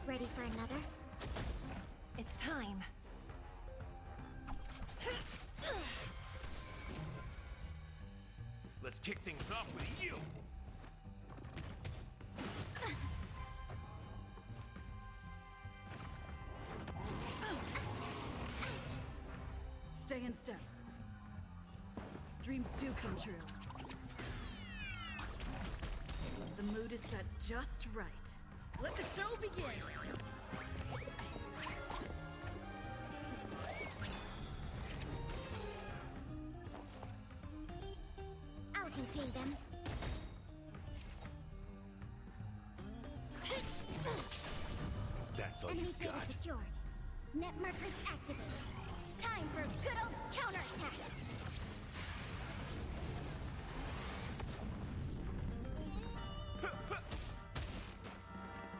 Ready for another? It's time. Let's kick things off with you! Stay in step. Dreams do come true. The mood is set just right. Let the show begin! contain them. That's all Enemy you data got. secured. Net markers activated. Time for good old counterattack.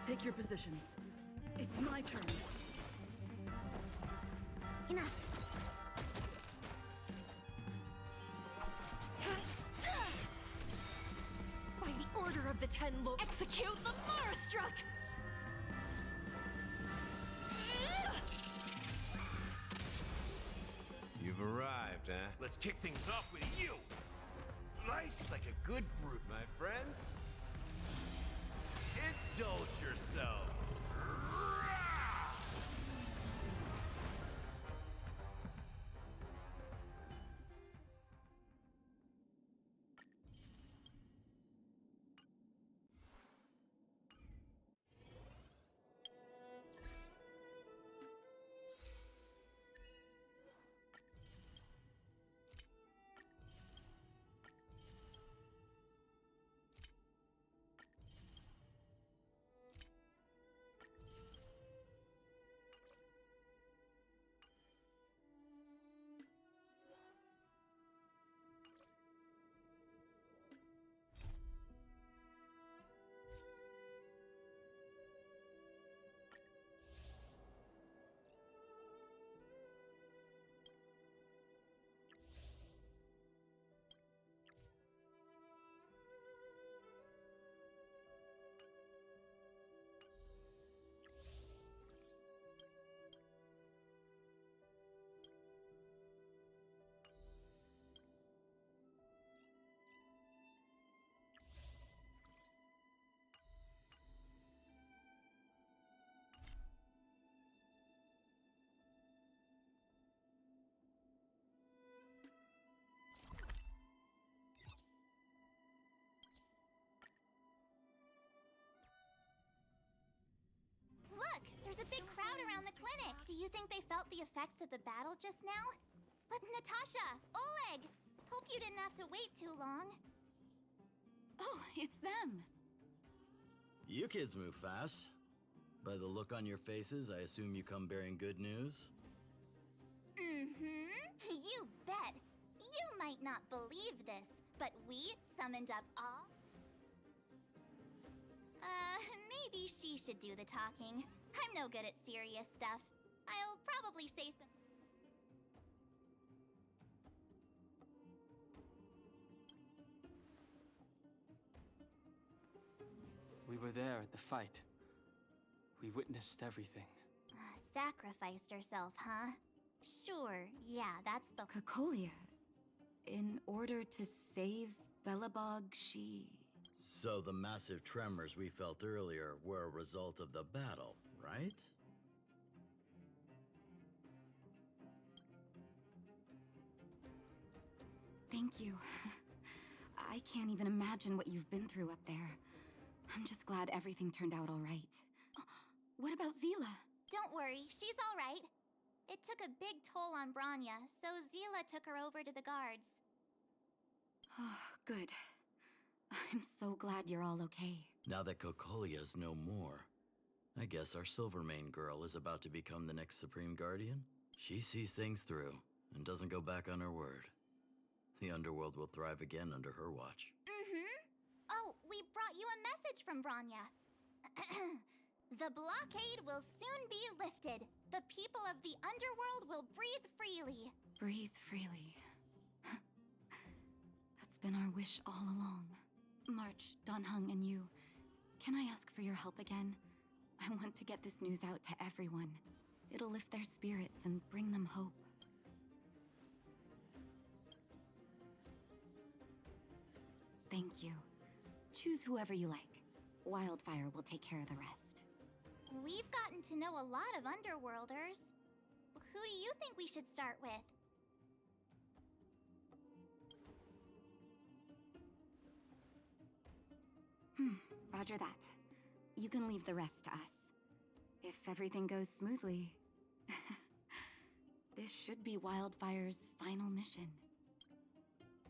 Take your positions. It's my turn. Enough. By the order of the Ten Lords, execute the Marastruck! You've arrived, huh? Let's kick things off with you! Nice like a good brute, my friends. Indulge yourself. Look, there's a big crowd around the clinic. Do you think they felt the effects of the battle just now? But Natasha, Oleg, hope you didn't have to wait too long. Oh, it's them. You kids move fast. By the look on your faces, I assume you come bearing good news? Mm-hmm. You bet. You might not believe this, but we summoned up all... maybe she should do the talking. I'm no good at serious stuff. I'll probably say some... We were there at the fight. We witnessed everything. Sacrificed herself, huh? Sure, yeah, that's the... Cocolia. In order to save Belobog, she... So the massive tremors we felt earlier were a result of the battle, right? Thank you. I can't even imagine what you've been through up there. I'm just glad everything turned out all right. What about Zila? Don't worry, she's all right. It took a big toll on Branya, so Zila took her over to the guards. Oh, good. I'm so glad you're all okay. Now that Cocolia's no more, I guess our Silvermane girl is about to become the next Supreme Guardian? She sees things through and doesn't go back on her word. The Underworld will thrive again under her watch. Mm-hmm. Oh, we brought you a message from Branya. The blockade will soon be lifted. The people of the Underworld will breathe freely. Breathe freely. That's been our wish all along. March, Donhung, and you, can I ask for your help again? I want to get this news out to everyone. It'll lift their spirits and bring them hope. Thank you. Choose whoever you like. Wildfire will take care of the rest. We've gotten to know a lot of Underworlders. Who do you think we should start with? Roger that. You can leave the rest to us. If everything goes smoothly, this should be Wildfire's final mission.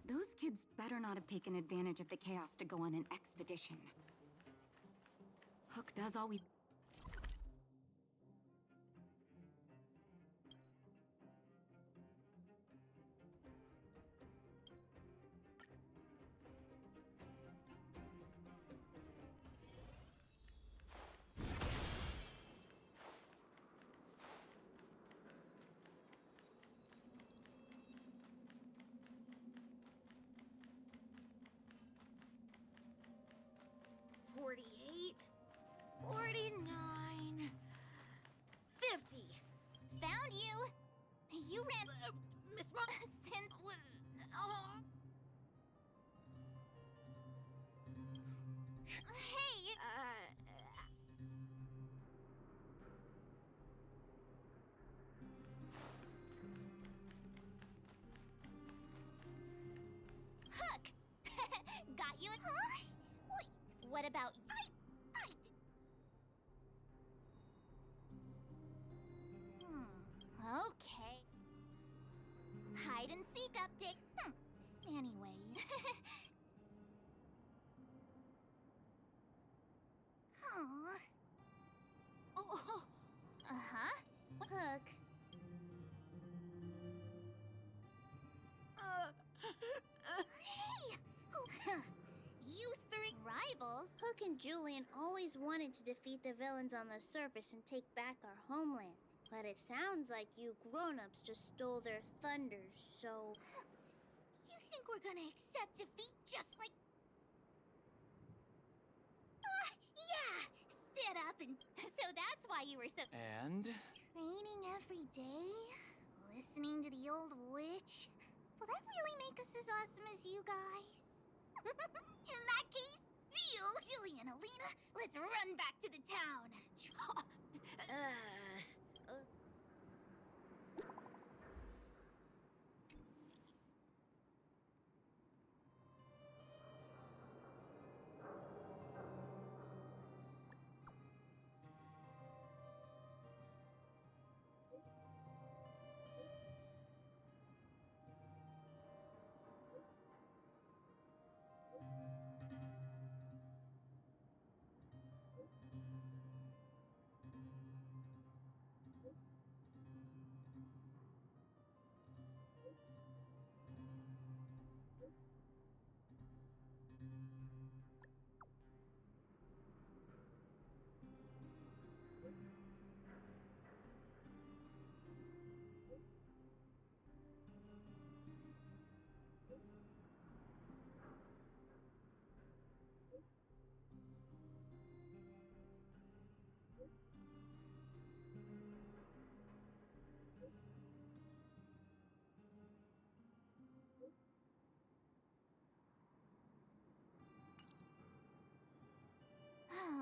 Those kids better not have taken advantage of the chaos to go on an expedition. Hook does always... Found you! You ran... Miss Mom... since... Hey! Hook! Got you a... Huh? What about you? Okay. Hide and seek update. Anyway. Oh. Uh-huh. Hook. Hey! You three rivals? Hook and Julian always wanted to defeat the villains on the surface and take back our homeland. But it sounds like you grown-ups just stole their thunder, so... You think we're gonna accept defeat just like... yeah! Sit up and... So that's why you were so... And? Training every day? Listening to the old witch? Will that really make us as awesome as you guys? In that case, deal! Julie and Alina, let's run back to the town!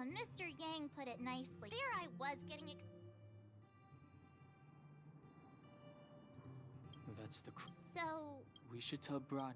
Mr. Yang put it nicely. There I was getting That's the... So... We should tell Bronya.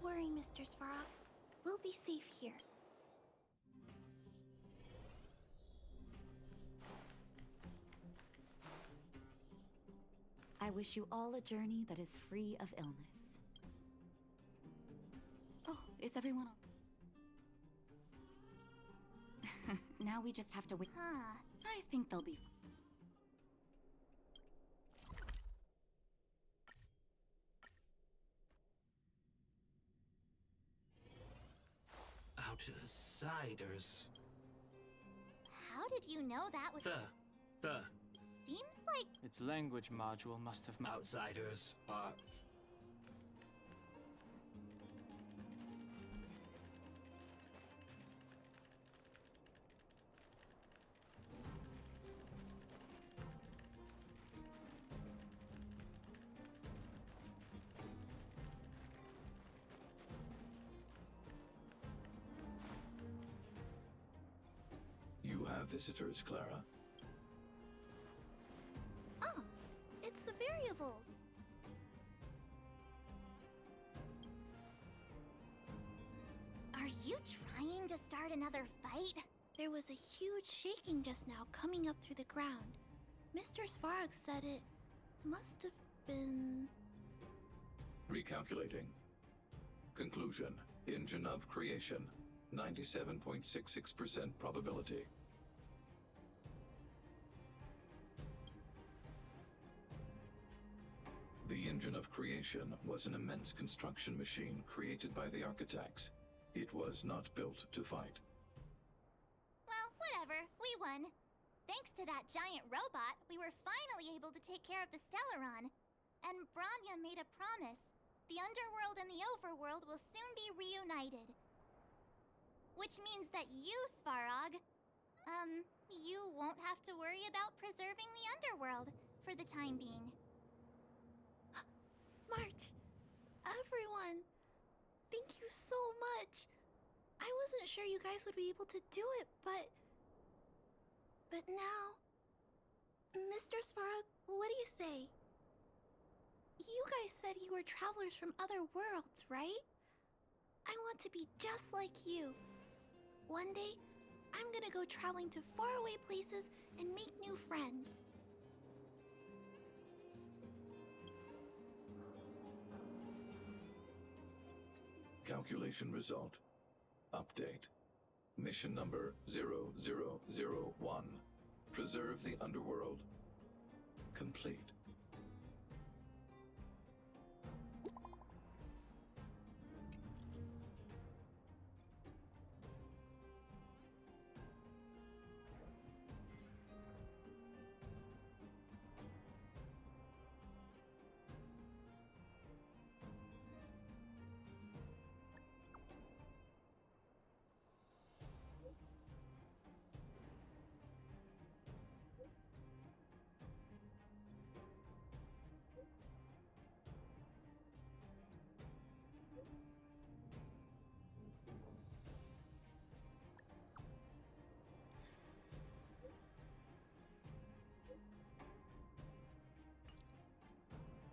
Don't worry, Mr. Svarog. We'll be safe here. I wish you all a journey that is free of illness. Oh, is everyone on? Now we just have to wait. Huh. I think they'll be. Outsiders. How did you know that was... The Seems like... Its language module must have... outsiders are... You have visitors, Clara. Oh, it's the variables. Are you trying to start another fight? There was a huge shaking just now coming up through the ground. Mr. Svarog said it must have been... Recalculating. Conclusion. Engine of creation. 97.66% probability. The engine of creation was an immense construction machine created by the architects. It was not built to fight. Well, whatever. We won. Thanks to that giant robot, we were finally able to take care of the Stellaron. And Branya made a promise. The underworld and the overworld will soon be reunited. Which means that you, Svarog, you won't have to worry about preserving the underworld for the time being. March, everyone, thank you so much. I wasn't sure you guys would be able to do it, but now... Mr. Svarog, what do you say? You guys said you were travelers from other worlds, right? I want to be just like you. One day, I'm gonna go traveling to faraway places and make new friends. Calculation result. Update. Mission number 0001. Preserve the underworld. Complete.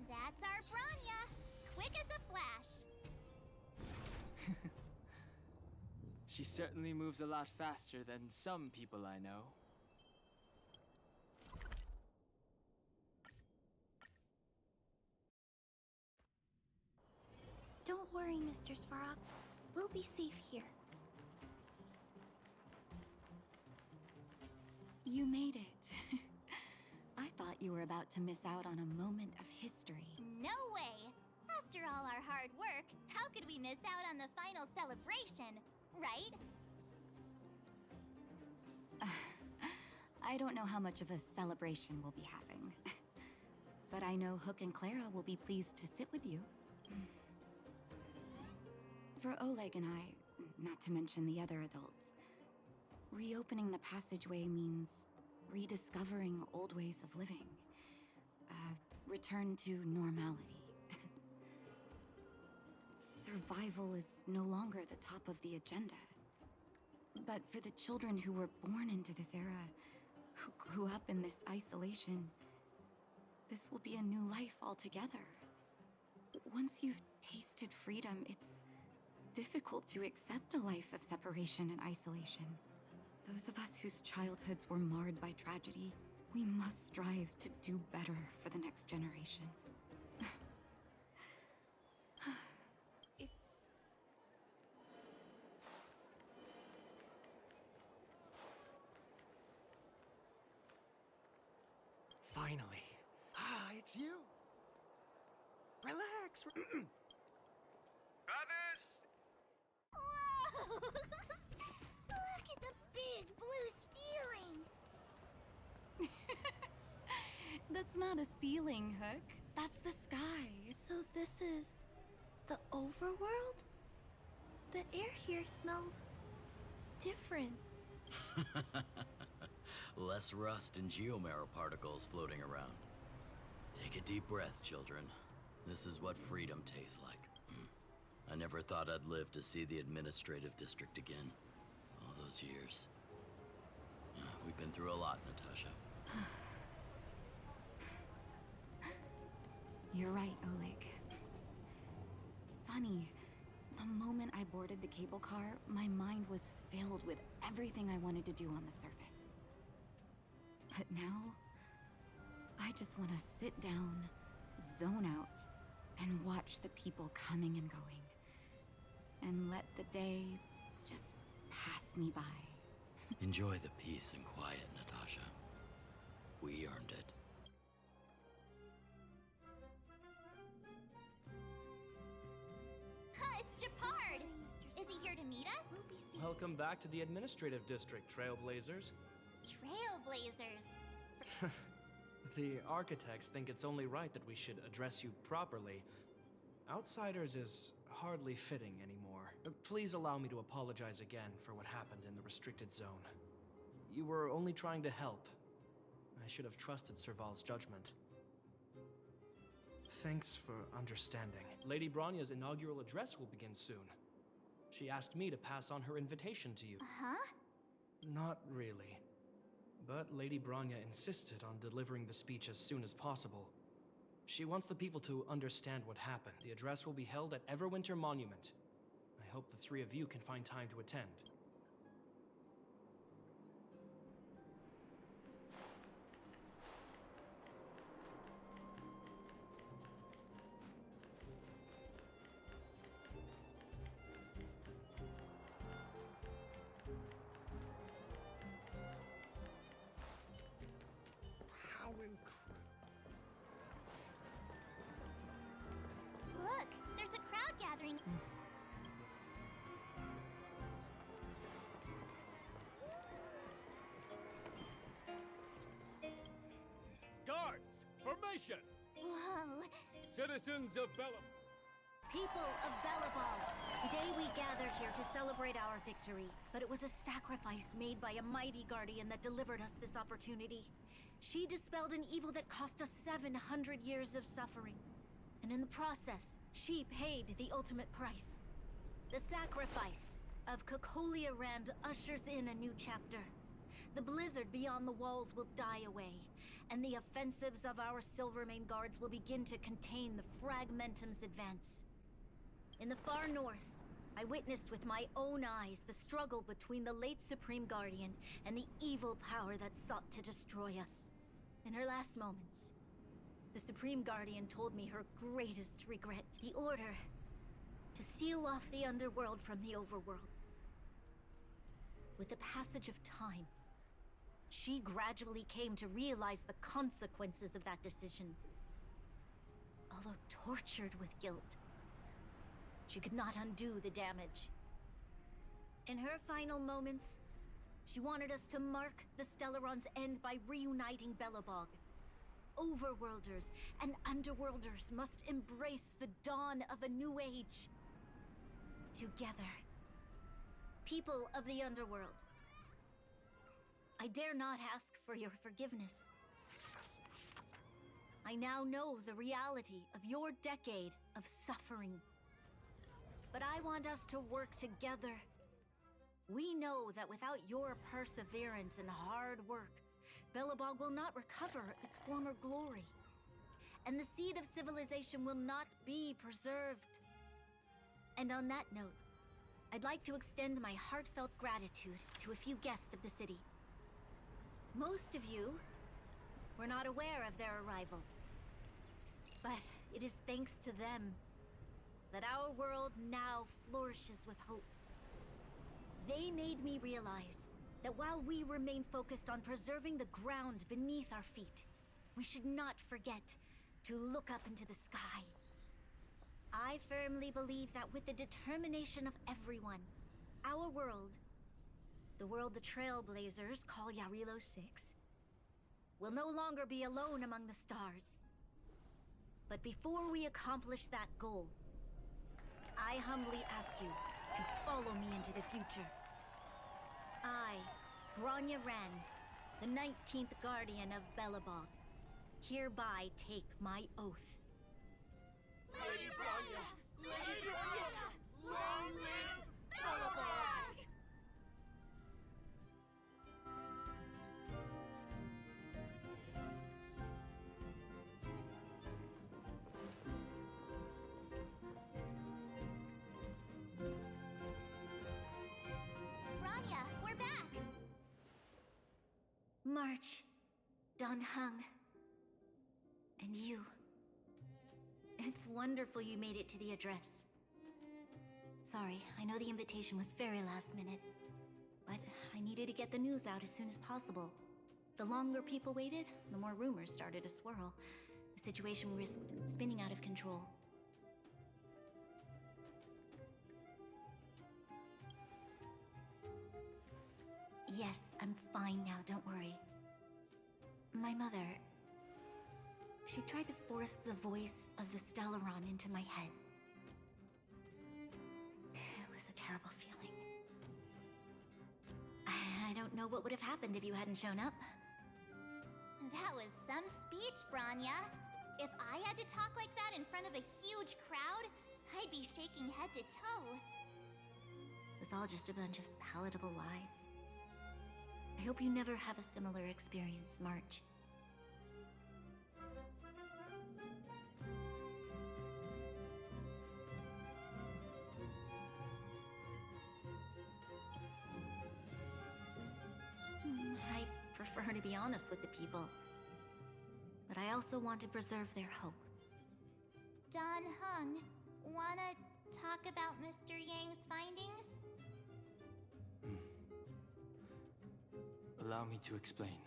That's our Branya! Quick as a flash! She certainly moves a lot faster than some people I know. Don't worry, Mr. Svarog. We'll be safe here. You made it. I thought you were about to miss out on a moment of history. No way! After all our hard work, how could we miss out on the final celebration, right? I don't know how much of a celebration we'll be having. But I know Hook and Clara will be pleased to sit with you. For Oleg and I, not to mention the other adults, reopening the passageway means rediscovering old ways of living. Return to normality. Survival is no longer the top of the agenda. But for the children who were born into this era, who grew up in this isolation, this will be a new life altogether. Once you've tasted freedom, difficult to accept a life of separation and isolation. Those of us whose childhoods were marred by tragedy, we must strive to do better for the next generation. If Finally. Ah, it's you. Relax. Brothers! Whoa! Look at the big blue ceiling! That's not a ceiling, Hook. That's the sky. So this is the overworld? The air here smells different. Less rust and geomarrow particles floating around. Take a deep breath, children. This is what freedom tastes like. I never thought I'd live to see the administrative district again. All those years. We've been through a lot, Natasha. You're right, Oleg. It's funny. The moment I boarded the cable car, my mind was filled with everything I wanted to do on the surface. But now, I just want to sit down, zone out, and watch the people coming and going. And let the day just pass me by. Enjoy the peace and quiet, Natasha. We earned it. It's Japard! Is he here to meet us? Welcome back to the administrative district, Trailblazers. Trailblazers. The architects think it's only right that we should address you properly. Outsiders is hardly fitting anymore. Please allow me to apologize again for what happened in the restricted zone. You were only trying to help. I should have trusted Serval's judgment. Thanks for understanding. Lady Bronya's inaugural address will begin soon. She asked me to pass on her invitation to you. Huh? Not really. But Lady Bronya insisted on delivering the speech as soon as possible. She wants the people to understand what happened. The address will be held at Everwinter Monument. I hope the three of you can find time to attend. How incredible. Look, there's a crowd gathering. Guards, formation! Whoa. Citizens of Bellum. People of Belobog, today we gather here to celebrate our victory, but it was a sacrifice made by a mighty guardian that delivered us this opportunity. She dispelled an evil that cost us 700 years of suffering. And in the process, she paid the ultimate price. The sacrifice of Cocolia Rand ushers in a new chapter. The blizzard beyond the walls will die away, and the offensives of our Silvermane guards will begin to contain the Fragmentum's advance. In the far north, I witnessed with my own eyes the struggle between the late Supreme Guardian and the evil power that sought to destroy us. In her last moments, the Supreme Guardian told me her greatest regret, the order to seal off the underworld from the overworld. With the passage of time, she gradually came to realize the consequences of that decision. Although tortured with guilt, she could not undo the damage. In her final moments, she wanted us to mark the Stellaron's end by reuniting Belobog. Overworlders and Underworlders must embrace the dawn of a new age. Together. People of the Underworld, I dare not ask for your forgiveness. I now know the reality of your decade of suffering. But I want us to work together. We know that without your perseverance and hard work, Belobog will not recover its former glory. And the seed of civilization will not be preserved. And on that note, I'd like to extend my heartfelt gratitude to a few guests of the city. Most of you were not aware of their arrival. But it is thanks to them that our world now flourishes with hope. They made me realize that while we remain focused on preserving the ground beneath our feet, we should not forget to look up into the sky. I firmly believe that with the determination of everyone, our world, the world the Trailblazers call Yarilo 6, will no longer be alone among the stars. But before we accomplish that goal, I humbly ask you to follow me into the future. I, Bronya Rand, the 19th Guardian of Belobog, hereby take my oath. Lady Bronya! Lady Bronya! Long live Belobog! Bronya, we're back! March, Don Hung, and you. It's wonderful you made it to the address. Sorry, I know the invitation was very last minute, but I needed to get the news out as soon as possible. The longer people waited, the more rumors started to swirl. The situation risked spinning out of control. Yes, I'm fine now, don't worry. My mother... she tried to force the voice of the Stellaron into my head. It was a terrible feeling. I don't know what would have happened if you hadn't shown up. That was some speech, Bronya. If I had to talk like that in front of a huge crowd, I'd be shaking head to toe. It was all just a bunch of palatable lies. I hope you never have a similar experience, March. I prefer to be honest with the people. But I also want to preserve their hope. Don Hung, wanna talk about Mr. Yang's findings? Allow me to explain.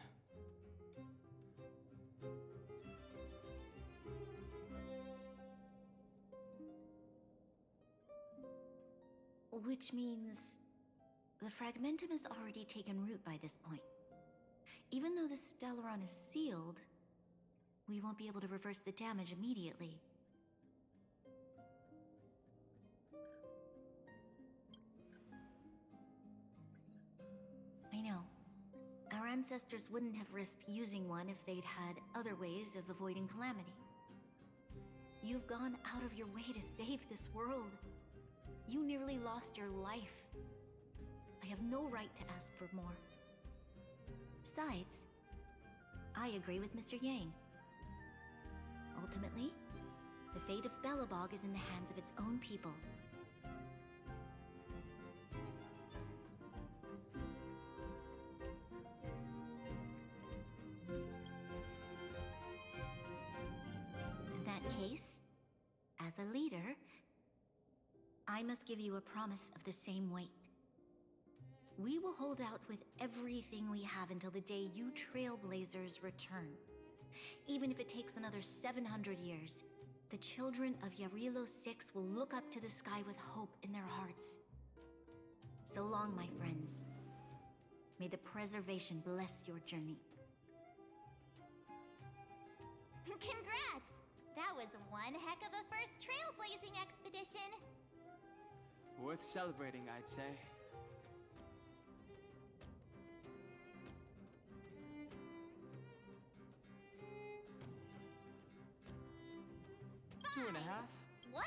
Which means the fragmentum has already taken root by this point. Even though the Stellaron is sealed, we won't be able to reverse the damage immediately. I know. Our ancestors wouldn't have risked using one if they'd had other ways of avoiding calamity. You've gone out of your way to save this world. You nearly lost your life. I have no right to ask for more. Besides, I agree with Mr. Yang. Ultimately, the fate of Belobog is in the hands of its own people. In that case, as a leader, I must give you a promise of the same weight. We will hold out with everything we have until the day you Trailblazers return. Even if it takes another 700 years, the children of Yarilo 6 will look up to the sky with hope in their hearts. So long, my friends. May the preservation bless your journey. Congrats! That was one heck of a first trailblazing expedition. Worth celebrating, I'd say. Fine. 2.5. What?